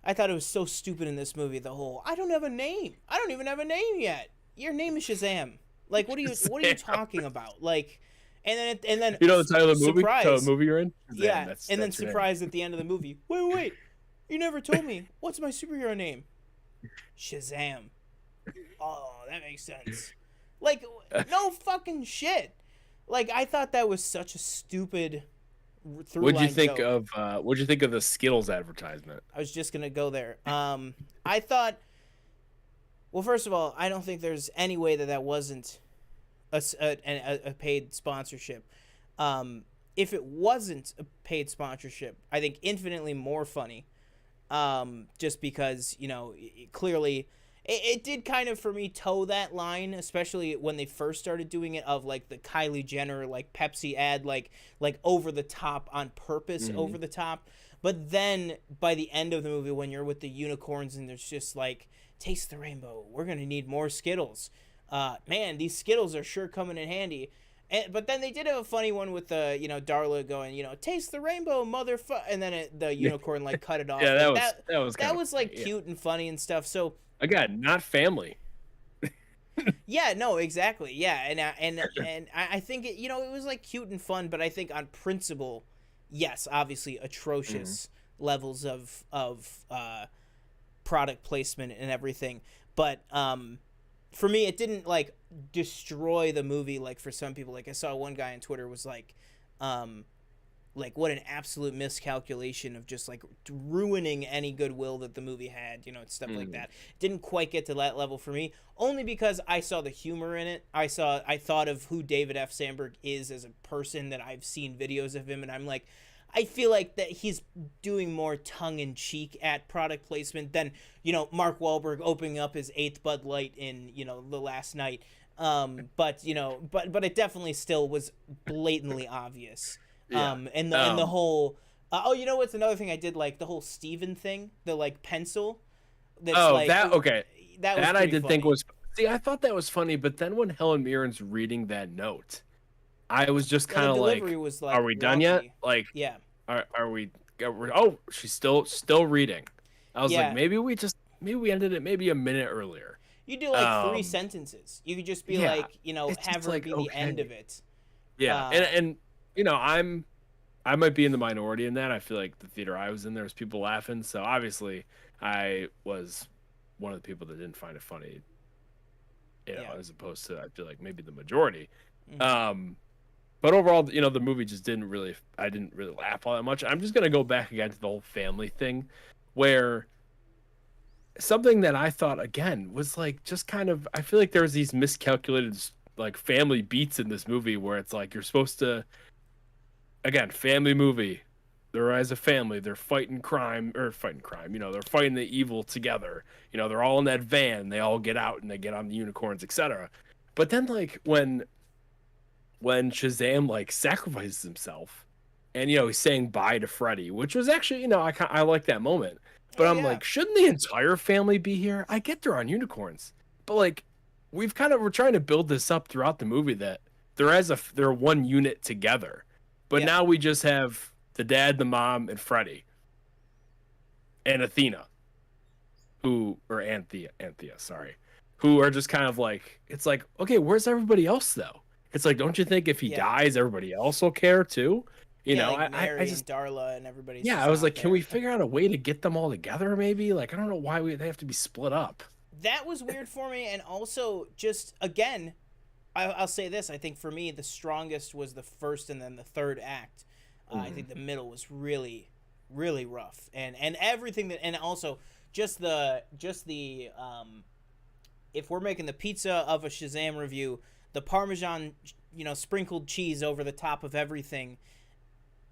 I thought it was so stupid in this movie, the whole, I don't have a name. I don't even have a name yet. Your name is Shazam. Like, what are you talking about? Like, and then you know the title of the movie? Surprise. The movie you're in? Shazam, yeah, and then surprise at the end of the movie. Wait, you never told me. What's my superhero name? Shazam. Oh, that makes sense. Like, no fucking shit. Like, I thought that was such a stupid What'd you think of the Skittles advertisement? I was just gonna go there. I thought, well, first of all, I don't think there's any way that wasn't a paid sponsorship. If it wasn't a paid sponsorship, I think infinitely more funny. Just because, you know, clearly it did kind of, for me, toe that line, especially when they first started doing it, of like the Kylie Jenner, like Pepsi ad, like over the top on purpose, over the top. But then by the end of the movie, when you're with the unicorns and there's just like, taste the rainbow, we're going to need more Skittles. Man, these Skittles are sure coming in handy. But then they did have a funny one with the, you know, Darla going, you know, taste the rainbow, motherfucker, and then the unicorn like cut it off. Yeah, that was like cute and funny and stuff. So again, not family. Yeah, no, exactly. Yeah, and I think it, you know, it was like cute and fun, but I think on principle, yes, obviously atrocious levels of product placement and everything. But for me, it didn't like destroy the movie like for some people. Like I saw one guy on Twitter was like what an absolute miscalculation of just like ruining any goodwill that the movie had, you know, stuff like that. Didn't quite get to that level for me, only because I saw the humor in it. I thought of who David F. Sandberg is as a person, that I've seen videos of him, and I'm like, I feel like that he's doing more tongue-in-cheek at product placement than, you know, Mark Wahlberg opening up his 8th Bud Light in, you know, The Last Night. But, you know, but it definitely still was blatantly obvious. Yeah. And the whole, you know what's another thing I did like? The whole Steven thing, the like pencil. That's that I did think was, see, I thought that was funny, but then when Helen Mirren's reading that note, I was just kind of like, are we done yet? Like, yeah. Are we? Oh, she's still reading. I was like, maybe we ended it maybe a minute earlier. You do like 3 sentences. You could just be like, you know, have her like, be the end of it. Yeah, and you know, I might be in the minority in that. I feel like the theater I was in, there was people laughing. So obviously, I was one of the people that didn't find it funny. You know, as opposed to, I feel like maybe the majority. But overall, you know, the movie just I didn't really laugh all that much. I'm just going to go back again to the whole family thing, where something that I thought, again, was like just kind of, I feel like there's these miscalculated like family beats in this movie where it's like you're supposed to, again, family movie. They're as a family, they're fighting crime, you know, they're fighting the evil together. You know, they're all in that van, they all get out and they get on the unicorns, etc. But then like when Shazam like sacrifices himself and, you know, he's saying bye to Freddy, which was actually, you know, I like that moment. But I'm like, shouldn't the entire family be here? I get they're on unicorns, but like we're trying to build this up throughout the movie that they're one unit together. But now we just have the dad, the mom, and Freddy. And Athena. Anthea, sorry. Who are just kind of like, it's like, okay, where's everybody else though? It's like, don't you think if he dies, everybody else will care too? You know, like Mary and Darla and everybody. Yeah, I was like, can we figure out a way to get them all together? Maybe, like, I don't know why they have to be split up. That was weird for me, and also just again, I'll say this: I think for me, the strongest was the first and then the third act. I think the middle was really, really rough, and everything that, and also just the if we're making the pizza of a Shazam review, the Parmesan, you know, sprinkled cheese over the top of everything.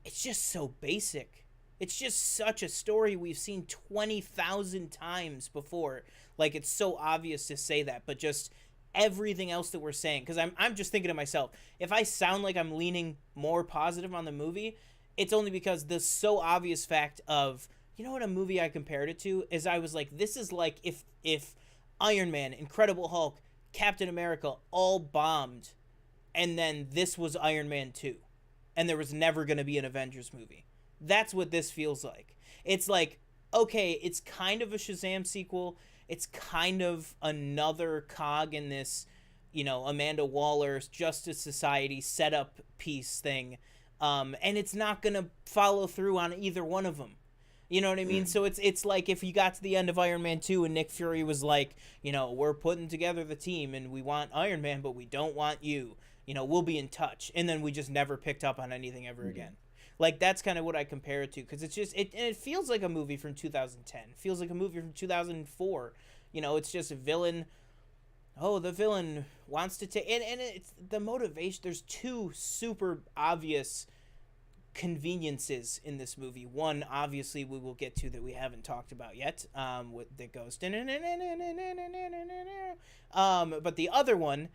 It's just so basic. It's just such a story we've seen 20,000 times before. Like, it's so obvious to say that, but just everything else that we're saying. Because I'm just thinking to myself, if I sound like I'm leaning more positive on the movie, it's only because the so obvious fact of, you know what a movie I compared it to is, I was like, this is like if Iron Man, Incredible Hulk, Captain America all bombed, and then this was Iron Man 2, and there was never going to be an Avengers movie. That's what this feels like. It's like, okay, it's kind of a Shazam sequel. It's kind of another cog in this, you know, Amanda Waller's Justice Society setup piece thing. And it's not going to follow through on either one of them. You know what I mean? So it's like if you got to the end of Iron Man 2 and Nick Fury was like, you know, we're putting together the team and we want Iron Man, but we don't want you. You know, we'll be in touch. And then we just never picked up on anything ever again. Like, that's kind of what I compare it to, because it's just, it feels like a movie from 2010. It feels like a movie from 2004. You know, it's just a villain. Oh, the villain wants to take, and it's the motivation. There's two super obvious conveniences in this movie. One, obviously, we will get to that we haven't talked about yet, with that goes, but the other one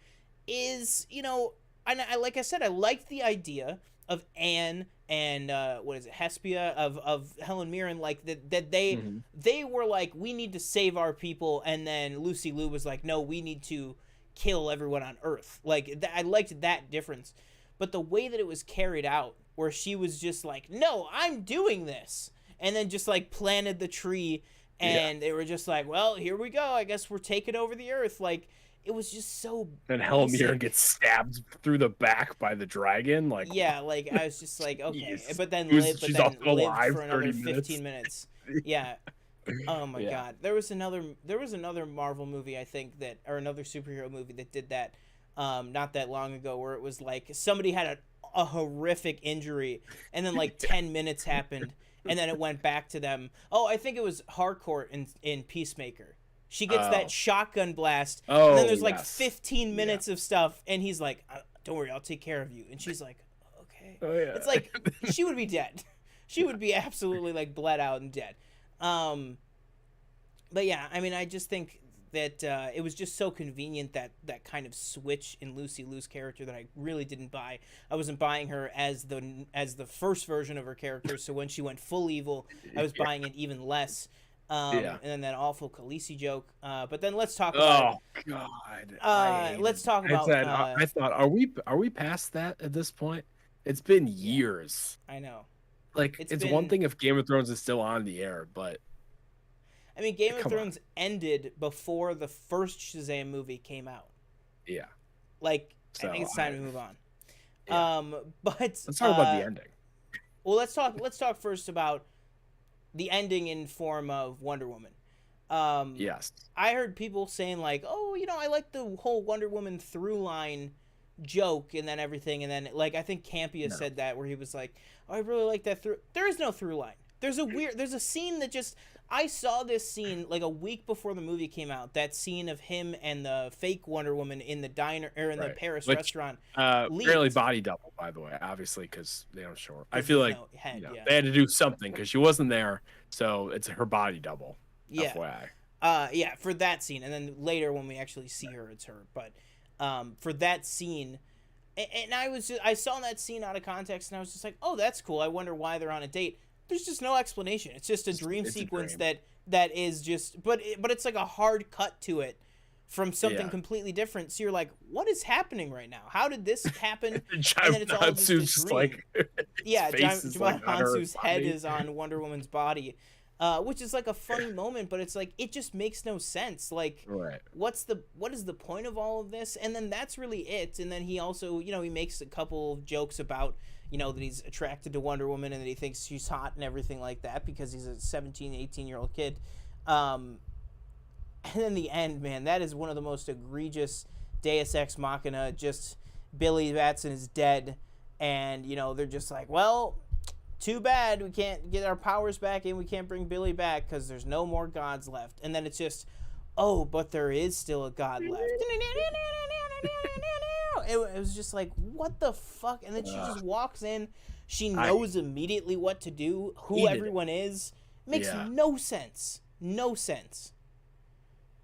is, you know, I like I said, I liked the idea of Anne and what is it, Hespia, of Helen Mirren, like that they were like, we need to save our people, and then Lucy Liu was like, no, we need to kill everyone on Earth. Like, I liked that difference, but the way that it was carried out, where she was just like, no, I'm doing this, and then just like planted the tree, and they were just like, well, here we go, I guess we're taking over the Earth. Like, it was just so and Helen Mirren gets stabbed through the back by the dragon. Like, yeah, like I was just like, okay, but then lived for another 15 minutes. Yeah. Oh my god. There was another Marvel movie, I think, that, or another superhero movie that did that not that long ago, where it was like somebody had a horrific injury and then like 10 minutes happened and then it went back to them. Oh, I think it was Harcourt in Peacemaker. She gets that shotgun blast, and then there's like 15 minutes of stuff, and he's like, don't worry, I'll take care of you. And she's like, okay. Oh, yeah. It's like, she would be dead. She would be absolutely like bled out and dead. But yeah, I mean, I just think that it was just so convenient, that kind of switch in Lucy Liu's character, that I really didn't buy. I wasn't buying her as the first version of her character, so when she went full evil, I was buying it even less. And then that awful Khaleesi joke. But then let's talk about. Oh God! Let's talk about. I thought, are we past that at this point? It's been years. I know. Like, it's one thing if Game of Thrones is still on the air, but I mean, Game of Thrones ended before the first Shazam movie came out. Yeah. Like, so I think it's time to move on. Yeah. But let's talk about the ending. Well, let's talk first about the ending in form of Wonder Woman. Yes. I heard people saying like, oh, you know, I like the whole Wonder Woman through line joke and then everything. And then, like, I think Campia said that, where he was like, oh, I really like that through. There is no through line. There's a scene that just, I saw this scene like a week before the movie came out. That scene of him and the fake Wonder Woman in the diner, or in the Paris restaurant. Apparently body double, by the way, obviously, because they don't show her. I feel like they had to do something because she wasn't there, so it's her body double. Yeah. FYI. For that scene, and then later when we actually see her, it's her. But for that scene, and I saw that scene out of context, and I was just like, oh, that's cool. I wonder why they're on a date. There's just no explanation. It's just a dream sequence that is just, but it's like a hard cut to it from something completely different. So you're like, what is happening right now? How did this happen? And then it's all just a dream. Like, Jemima Hansu's head is on Wonder Woman's body, which is like a funny moment, but it's like, it just makes no sense. Like, what is the point of all of this? And then that's really it. And then he also, you know, he makes a couple of jokes about, you know, that he's attracted to Wonder Woman and that he thinks she's hot and everything like that because he's a 17, 18-year-old kid. And then the end, man, that is one of the most egregious Deus Ex Machina. Just Billy Batson is dead, and, you know, they're just like, well, too bad we can't get our powers back and we can't bring Billy back because there's no more gods left. And then it's just, oh, but there is still a god left. It was just like, what the fuck? And then she just walks in. She knows immediately what to do, who everyone is. Makes no sense. No sense.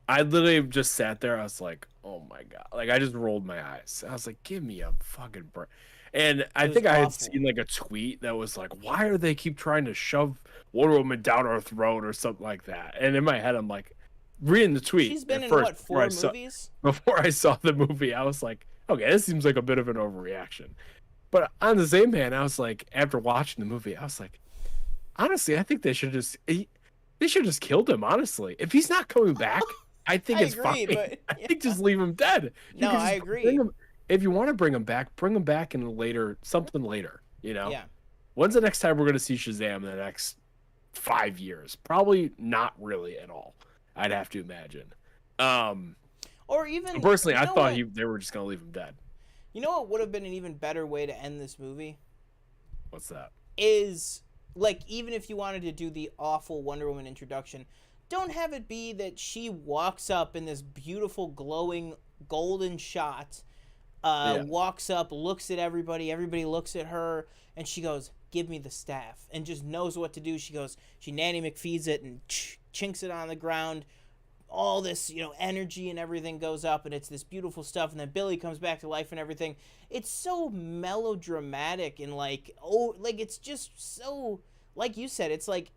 I literally just sat there. I was like, oh my God. Like, I just rolled my eyes. I was like, give me a fucking break. And I think I had seen like a tweet that was like, why are they keep trying to shove Wonder Woman down our throat or something like that? And in my head, I'm like, reading the tweet. She's been in what, 4 movies? Before I saw the movie, I was like, okay, this seems like a bit of an overreaction. But on the same hand, I was like, after watching the movie, I was like, honestly, I think they should just killed him. Honestly, if he's not coming back, I think it's fine. But, yeah. I think just leave him dead. No, I agree. If you want to bring him back in something later. You know, yeah. When's the next time we're going to see Shazam in the next 5 years? Probably not really at all. I'd have to imagine. Or even personally, I thought they were just going to leave him dead. You know what would have been an even better way to end this movie? What's that? Is, like, even if you wanted to do the awful Wonder Woman introduction, don't have it be that she walks up in this beautiful, glowing, golden shot, walks up, looks at everybody looks at her, and she goes, give me the staff, and just knows what to do. She goes, she Nanny McPhee's it and chinks it on the ground. All this, energy and everything goes up, and it's this beautiful stuff, and then Billy comes back to life and everything. It's so melodramatic and it's just so, like you said, it's like,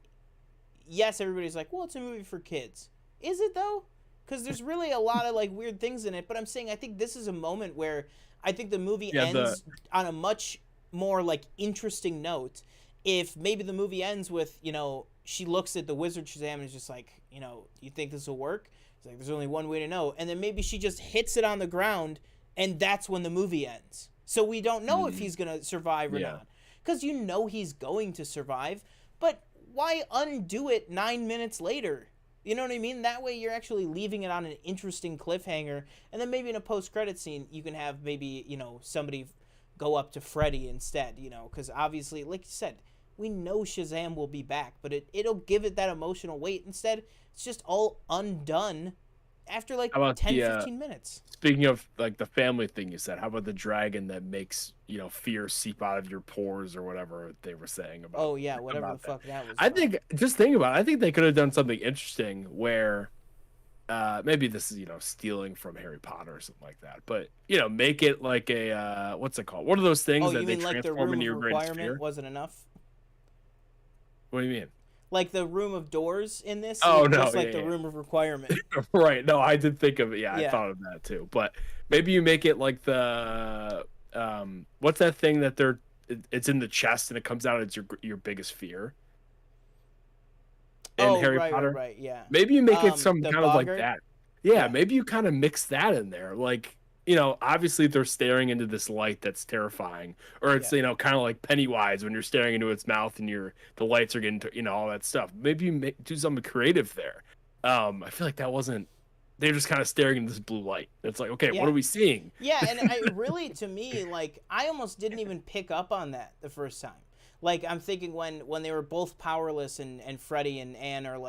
yes, everybody's like, well, it's a movie for kids. Is it though? Because there's really a lot of weird things in it, but I'm saying I think this is a moment where I think the movie ends on a much more interesting note. If maybe the movie ends with, she looks at the wizard Shazam and is just like, you think this will work? It's like, there's only one way to know. And then maybe she just hits it on the ground, and that's when the movie ends. So we don't know if he's going to survive or not. Because he's going to survive, but why undo it 9 minutes later? You know what I mean? That way you're actually leaving it on an interesting cliffhanger, and then maybe in a post-credit scene, you can have maybe, somebody go up to Freddy instead, because obviously, like you said, we know Shazam will be back, but it'll give it that emotional weight. Instead, it's just all undone after 10-15 minutes. Speaking of the family thing you said, how about the dragon that makes fear seep out of your pores or whatever they were saying about? Oh yeah, whatever the fuck that was. I think just think about it. I think they could have done something interesting where maybe this is stealing from Harry Potter or something like that, but make it like a what's it called? What are those things that they transform into your greatest fear? Wasn't enough. What do you mean? Like the room of doors in this? Oh, no. Just the room of requirement. Right. No, I did think of it. Yeah, I thought of that too. But maybe you make it like the, what's that thing that it's in the chest and it comes out as your biggest fear? In Harry Potter? Right, yeah. Maybe you make it some kind of like that. Yeah, maybe you kind of mix that in there. Like, obviously they're staring into this light that's terrifying, or it's kind of like Pennywise when you're staring into its mouth and the lights are getting to, all that stuff. Maybe you do something creative there. I feel like that wasn't. They're just kind of staring into this blue light. It's like, okay, what are we seeing? Yeah, and to me, I almost didn't even pick up on that the first time. I'm thinking when they were both powerless and Freddy and Anne are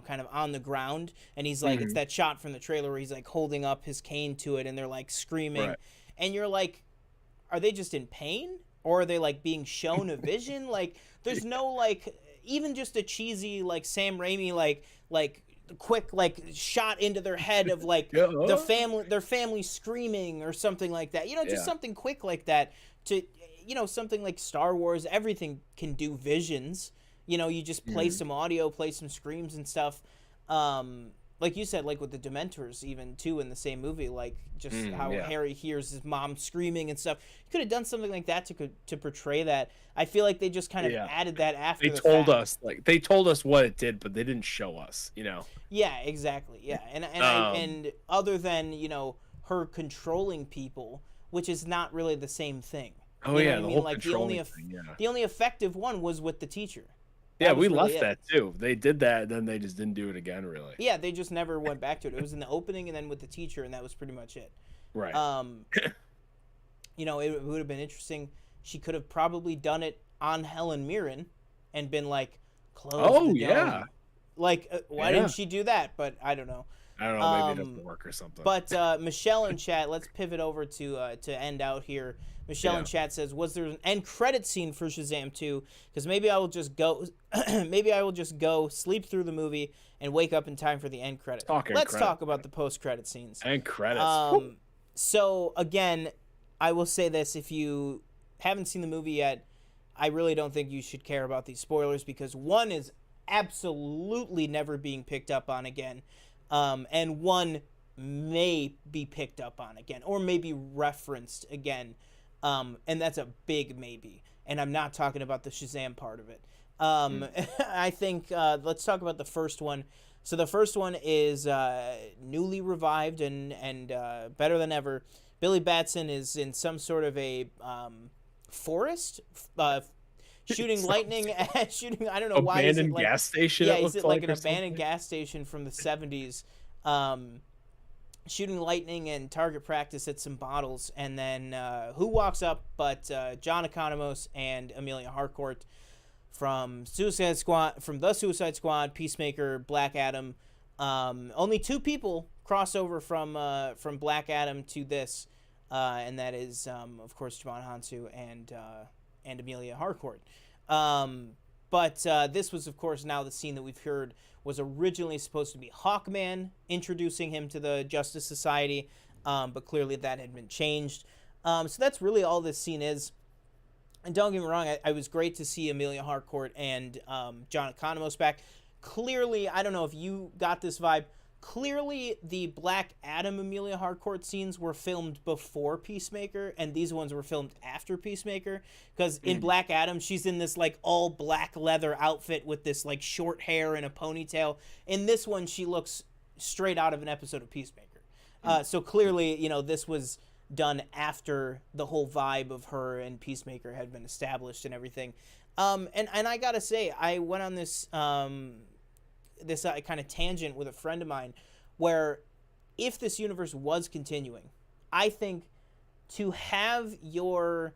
kind of on the ground, and he's like, it's that shot from the trailer where he's holding up his cane to it and they're screaming. Right. And you're like, are they just in pain? Or are they being shown a vision? There's no even just a cheesy Sam Raimi quick shot into their head of their family screaming or something like that. Just something quick like that to something like Star Wars, everything can do visions. You just play some audio, play some screams and stuff. Like you said, with the Dementors even too in the same movie, how Harry hears his mom screaming and stuff. You could have done something like that to portray that. I feel like they just kind of added that after they told us they told us what it did, but they didn't show us. Yeah, exactly. Yeah, and other than her controlling people, which is not really the same thing. Oh yeah, the whole controlling thing, the only effective one was with the teacher. Yeah, we left that too. They did that, and then they just didn't do it again, really. Yeah, they just never went back to it. It was in the opening, and then with the teacher, and that was pretty much it. Right. It would have been interesting. She could have probably done it on Helen Mirren, and been close the dome. Why didn't she do that? But I don't know. I don't know. Maybe it doesn't work or something. But Michelle in chat, let's pivot over to end out here. Michelle in chat says, "Was there an end credit scene for Shazam 2? Because maybe I will just go, sleep through the movie and wake up in time for the end credit." Let's talk about the post credit scenes. End credits. So again, I will say this: if you haven't seen the movie yet, I really don't think you should care about these spoilers, because one is absolutely never being picked up on again, and one may be picked up on again or maybe referenced again, and that's a big maybe. And I'm not talking about the Shazam part of it. I think let's talk about the first one. So the first one is newly revived and better than ever. Billy Batson is in some sort of a forest, shooting lightning at shooting. I don't know why. Abandoned gas station. Yeah, he's at like an abandoned gas station from the 70s, shooting lightning and target practice at some bottles, and then who walks up but John Economos and Amelia Harcourt from the Suicide Squad, Peacemaker, Black Adam. Only two people cross over from Black Adam to this, and that is of course Juan Hansu and Amelia Harcourt. But this was, of course, now the scene that we've heard was originally supposed to be Hawkman introducing him to the Justice Society, but clearly that had been changed. So that's really all this scene is. And don't get me wrong, I was great to see Amelia Harcourt and John Economos back. Clearly, I don't know if you got this vibe, clearly the Black Adam Amelia Harcourt scenes were filmed before Peacemaker, and these ones were filmed after Peacemaker, because in Black Adam she's in this like all black leather outfit with this like short hair and a ponytail. In this one she looks straight out of an episode of Peacemaker. So clearly, you know, this was done after the whole vibe of her and Peacemaker had been established and everything. And I gotta say, I went on this this kind of tangent with a friend of mine, where if this universe was continuing, I think to have your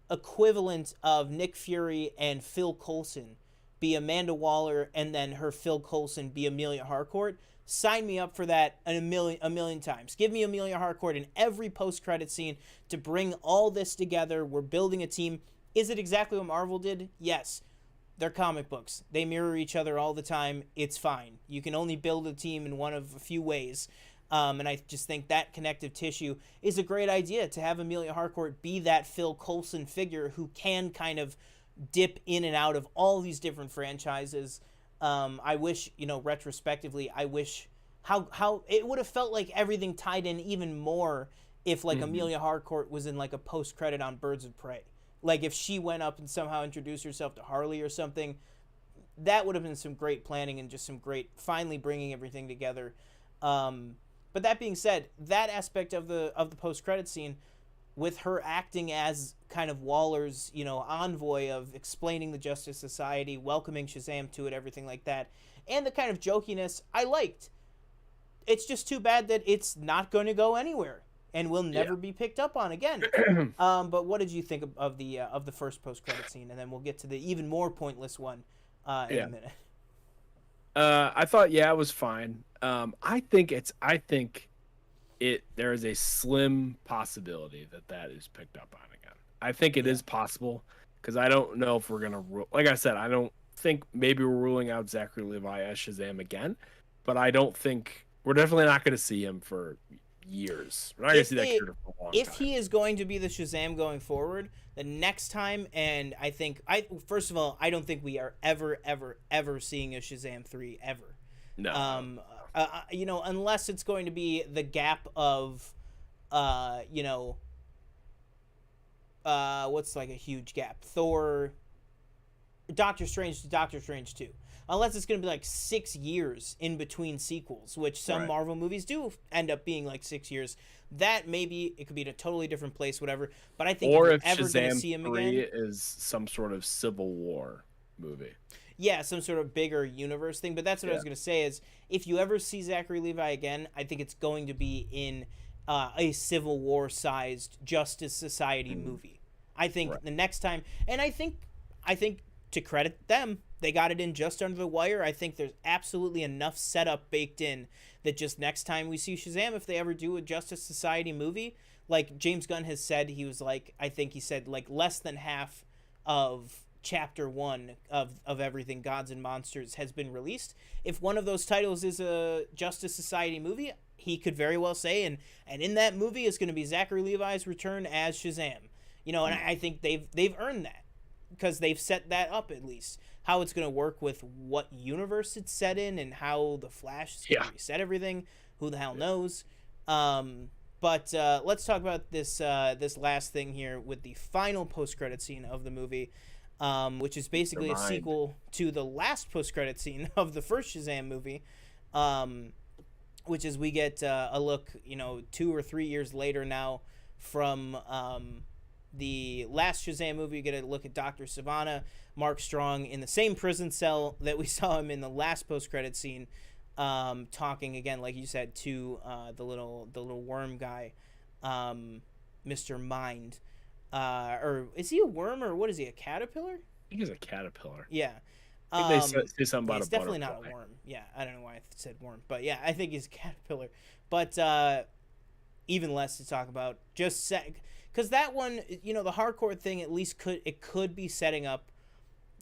equivalent of Nick Fury and Phil Coulson be Amanda Waller, and then her Phil Coulson be Amelia Harcourt, sign me up for that a million times. Give me Amelia Harcourt in every post-credit scene to bring all this together. We're building a team. Is it exactly what Marvel did? Yes. They're comic books. They mirror each other all the time. It's fine. You can only build a team in one of a few ways. And I just think that connective tissue is a great idea, to have Amelia Harcourt be that Phil Coulson figure who can kind of dip in and out of all these different franchises. I wish, you know, retrospectively, I wish how it would have felt like everything tied in even more if like Amelia Harcourt was in like a post-credit on Birds of Prey. Like if she went up and somehow introduced herself to Harley or something, that would have been some great planning and just some great finally bringing everything together. But that being said, that aspect of the post-credit scene, with her acting as kind of Waller's, you know, envoy of explaining the Justice Society, welcoming Shazam to it, everything like that, and the kind of jokiness, I liked. It's just too bad that it's not going to go anywhere and will never be picked up on again. But what did you think of the first post-credit scene? And then we'll get to the even more pointless one in a minute. I thought, it was fine. I think there is a slim possibility that is picked up on again. I think it is possible, because I don't know if we're gonna like I said, I don't think maybe we're ruling out Zachary Levi as Shazam again, but I don't think we're definitely not going to see him for years. We're not going to see that character for a long time. If he is going to be the Shazam going forward, the next time, and first of all, I don't think we are ever seeing a Shazam 3 ever. No. You know, unless it's going to be the gap of, you know, what's like a huge gap? Doctor Strange to Doctor Strange 2. Unless it's going to be like 6 years in between sequels, which some Marvel movies do end up being like 6 years. That maybe it could be in a totally different place, whatever. But I think or if ever going to see him again, is some sort of Civil War movie. Yeah, some sort of bigger universe thing. But that's what I was going to say is, if you ever see Zachary Levi again, I think it's going to be in a Civil War-sized Justice Society movie. I think the next time, and I think to credit them, they got it in just under the wire. I think there's absolutely enough setup baked in that just next time we see Shazam, if they ever do a Justice Society movie, like James Gunn has said, he was like, I think he said like less than half of chapter 1 of everything Gods and Monsters has been released. If one of those titles is a Justice Society movie, he could very well say, and in that movie is going to be Zachary Levi's return as Shazam. You know, and I think they've earned that because they've set that up at least. How it's going to work with what universe it's set in and how the Flash is going to reset everything. Who the hell knows? But let's talk about this this last thing here with the final post-credit scene of the movie, which is basically a sequel to the last post-credit scene of the first Shazam movie, which is we get a look, 2 or 3 years later now from the last Shazam movie. You get a look at Dr. Sivana, Mark Strong in the same prison cell that we saw him in the last post-credit scene, talking again, like you said, to the little worm guy, Mr. Mind. Or is he a worm, or what is he, a caterpillar? I think he's a caterpillar. Yeah. I think they say something about he's a definitely butterfly. not a worm. Yeah, I don't know why I said worm, but yeah, I think he's a caterpillar. But even less to talk about, just because that one, the hardcore thing at least could be setting up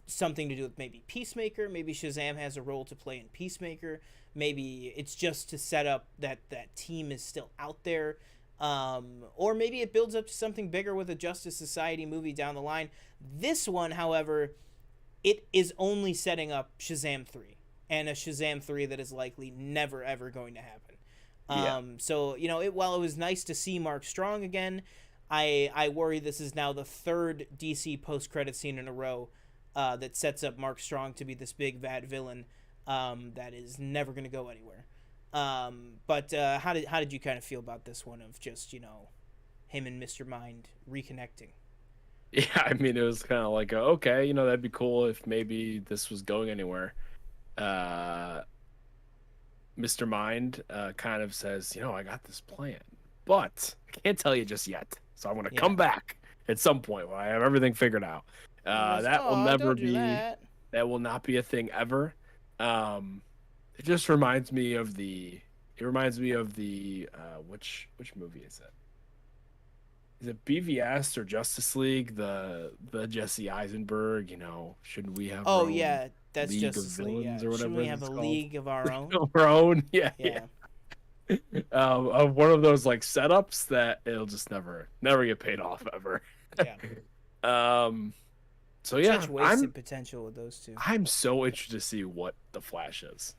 something to do with maybe Peacemaker. Maybe Shazam has a role to play in Peacemaker. Maybe it's just to set up that team is still out there. Or maybe it builds up to something bigger with a Justice Society movie down the line. This one, however, it is only setting up Shazam 3, and a Shazam 3 that is likely never, ever going to happen. So, while it was nice to see Mark Strong again, I worry this is now the third DC post-credit scene in a row that sets up Mark Strong to be this big, bad villain that is never going to go anywhere. But how did you kind of feel about this one of just, him and Mr. Mind reconnecting? Yeah, I mean, it was kind of like, okay, that'd be cool if maybe this was going anywhere. Mr. Mind kind of says, I got this plan, but I can't tell you just yet. So I'm going to come back at some point when I have everything figured out. That will never be, that will not be a thing ever. It just reminds me of the, which movie is it? Is it BVS or Justice League? The Jesse Eisenberg, shouldn't we have? Oh yeah, that's Justice League. Yeah. Or whatever. Shouldn't we have a league of our own? Our own, yeah. Of one of those like setups that it'll just never get paid off ever. Yeah. So yeah, such wasted potential with those two. I'm so interested to see what the Flash is.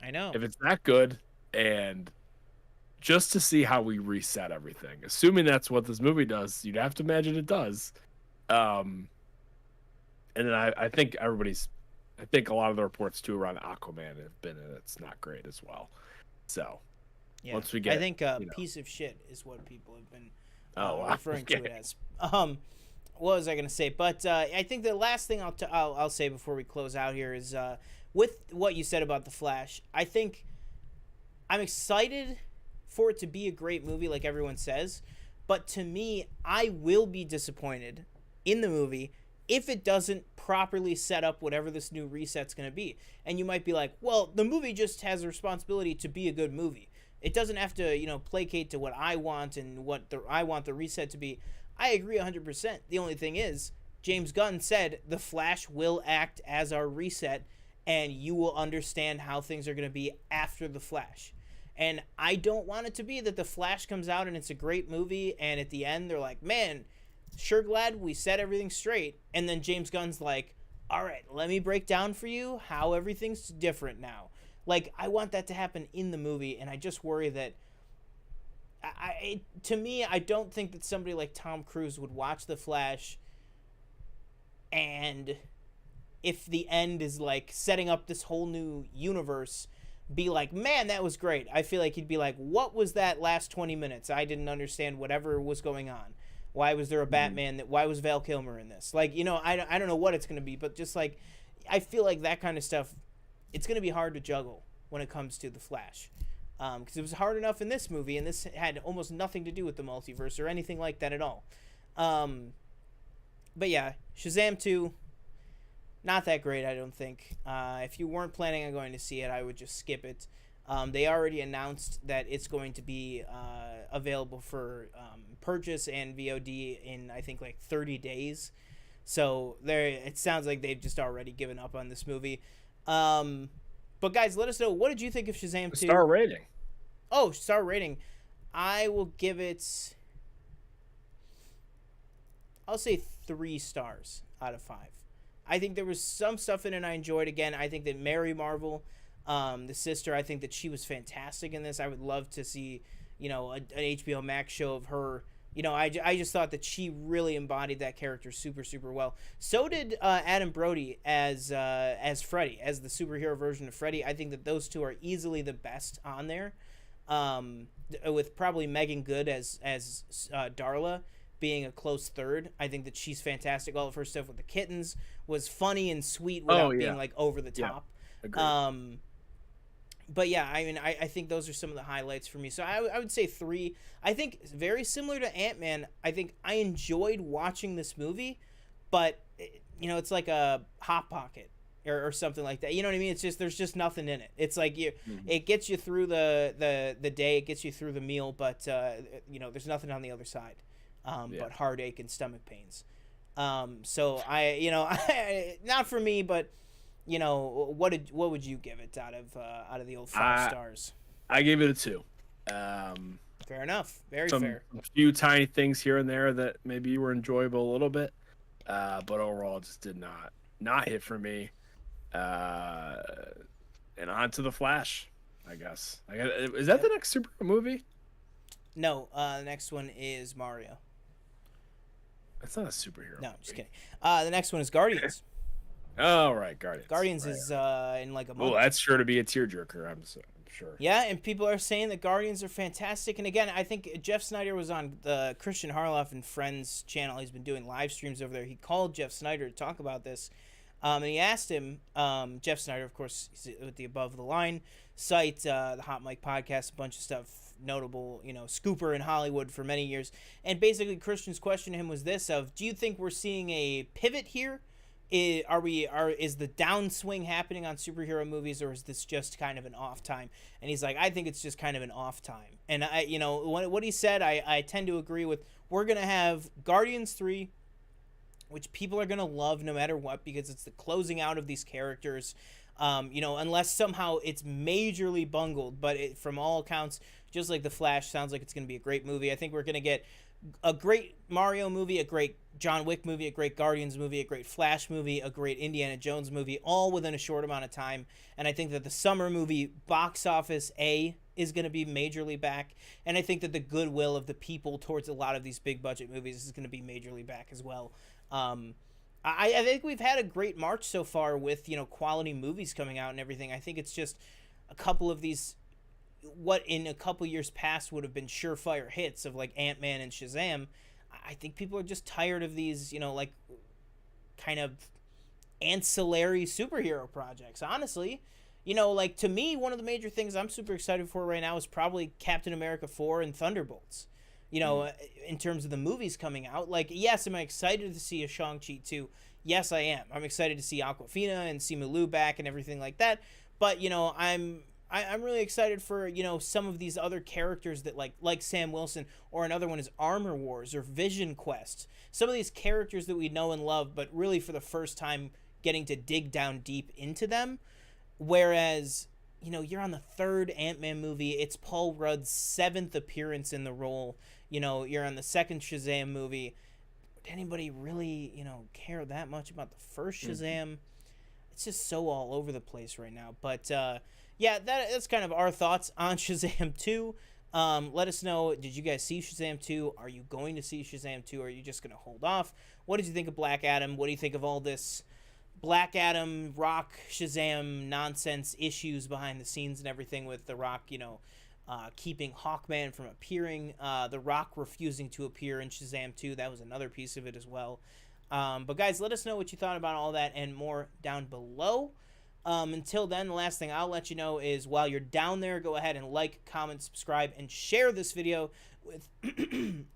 I know. If it's that good, and just to see how we reset everything. Assuming that's what this movie does, you'd have to imagine it does. And then I think a lot of the reports too around Aquaman have been it's not great as well. So once we get, I think piece of shit is what people have been referring to it as. What was I going to say? But I think the last thing I'll say before we close out here is with what you said about The Flash, I think I'm excited for it to be a great movie like everyone says, but to me, I will be disappointed in the movie if it doesn't properly set up whatever this new reset's going to be. And you might be like, well, the movie just has a responsibility to be a good movie. It doesn't have to, placate to what I want and what I want the reset to be. I agree 100%. The only thing is, James Gunn said The Flash will act as our reset, and you will understand how things are going to be after The Flash. And I don't want it to be that The Flash comes out and it's a great movie, and at the end they're like, man, sure glad we set everything straight. And then James Gunn's like, all right, let me break down for you how everything's different now. Like, I want that to happen in the movie, and I just worry that to me, I don't think that somebody like Tom Cruise would watch The Flash, and if the end is like setting up this whole new universe, be like, man, that was great. I feel like he'd be like, what was that last 20 minutes? I didn't understand whatever was going on. Why was there a Batman? Why was Val Kilmer in this? Like, I don't know what it's going to be, but just like, I feel like that kind of stuff, it's going to be hard to juggle when it comes to The Flash. Because it was hard enough in this movie, and this had almost nothing to do with the multiverse or anything like that at all. But yeah, Shazam 2, not that great, I don't think. If you weren't planning on going to see it, I would just skip it. They already announced that it's going to be available for purchase and VOD in, I think, like 30 days. So it sounds like they've just already given up on this movie. But guys, let us know, what did you think of Shazam 2? Star rating. Oh, star rating. I will give it... I'll say 3 stars out of 5. I think there was some stuff in it I enjoyed. Again, I think that Mary Marvel, the sister, I think that she was fantastic in this. I would love to see, an HBO Max show of her. I just thought that she really embodied that character super, super well. So did Adam Brody as Freddy, as the superhero version of Freddy. I think that those two are easily the best on there, with probably Megan Good as Darla being a close third. I think that she's fantastic. All of her stuff with the kittens was funny and sweet without being like over the top. Agreed. But yeah, I mean, I think those are some of the highlights for me. So I would say 3. I think very similar to Ant-Man. I think I enjoyed watching this movie, but it's like a Hot Pocket or something like that. You know what I mean? It's just there's just nothing in it. It's like it gets you through the day, it gets you through the meal, but there's nothing on the other side. But heartache and stomach pains. So I not for me, but what would you give it out of the old 5 stars? I gave it a 2. Fair enough. Very fair. A few tiny things here and there that maybe were enjoyable a little bit, but overall just did not hit for me. And on to the Flash, I guess. Is that the next superhero movie? No, the next one is Mario. That's not a superhero. No, just kidding. The next one is Guardians. Oh, right, Guardians. Guardians is in like a month. Oh, that's sure to be a tearjerker, I'm sure. Yeah, and people are saying that Guardians are fantastic. And again, I think Jeff Snyder was on the Christian Harloff and Friends channel. He's been doing live streams over there. He called Jeff Snyder to talk about this. And he asked him, Jeff Snyder, of course, he's with the Above the Line site, the Hot Mic podcast, a bunch of stuff, notable, scooper in Hollywood for many years. And basically, Christian's question to him was this: do you think we're seeing a pivot here? Is the downswing happening on superhero movies, or is this just kind of an off time? And he's like, I think it's just kind of an off time. And what he said, I tend to agree with. We're gonna have Guardians 3, which people are gonna love no matter what, because it's the closing out of these characters. Unless somehow it's majorly bungled, but from all accounts, just like The Flash, sounds like it's going to be a great movie. I think we're going to get a great Mario movie, a great John Wick movie, a great Guardians movie, a great Flash movie, a great Indiana Jones movie, all within a short amount of time. And I think that the summer movie box office is going to be majorly back. And I think that the goodwill of the people towards a lot of these big budget movies is going to be majorly back as well. I think we've had a great March so far with, quality movies coming out and everything. I think it's just a couple of these, what in a couple years past would have been surefire hits of like Ant-Man and Shazam. I think people are just tired of these, like kind of ancillary superhero projects, honestly. Like to me, one of the major things I'm super excited for right now is probably Captain America 4 and Thunderbolts. In terms of the movies coming out. Like, yes, am I excited to see a Shang-Chi 2? Yes, I am. I'm excited to see Awkwafina and Simu Liu back and everything like that. But, I'm really excited for, some of these other characters that like Sam Wilson, or another one is Armor Wars or Vision Quest. Some of these characters that we know and love, but really for the first time getting to dig down deep into them. Whereas, you're on the 3rd Ant-Man movie. It's Paul Rudd's 7th appearance in the role. You're on the 2nd Shazam movie. Did anybody really, care that much about the first Shazam? It's just so all over the place right now. But, that's kind of our thoughts on Shazam 2. Let us know, did you guys see Shazam 2? Are you going to see Shazam 2? Or are you just going to hold off? What did you think of Black Adam? What do you think of all this Black Adam, Rock, Shazam nonsense issues behind the scenes and everything with The Rock, keeping Hawkman from appearing, The Rock refusing to appear in Shazam 2. That was another piece of it as well. But guys, let us know what you thought about all that and more down below. Until then, the last thing I'll let you know is while you're down there, go ahead and like, comment, subscribe, and share this video with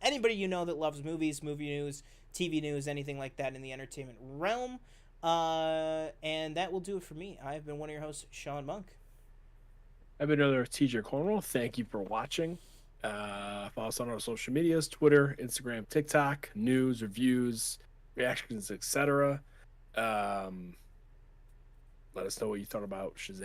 anybody that loves movies, movie news, TV news, anything like that in the entertainment realm. And that will do it for me. I've been one of your hosts, Sean Monk. I've been another TJ Cornwell. Thank you for watching. Follow us on our social medias, Twitter, Instagram, TikTok, news, reviews, reactions, etc. Let us know what you thought about Shazam.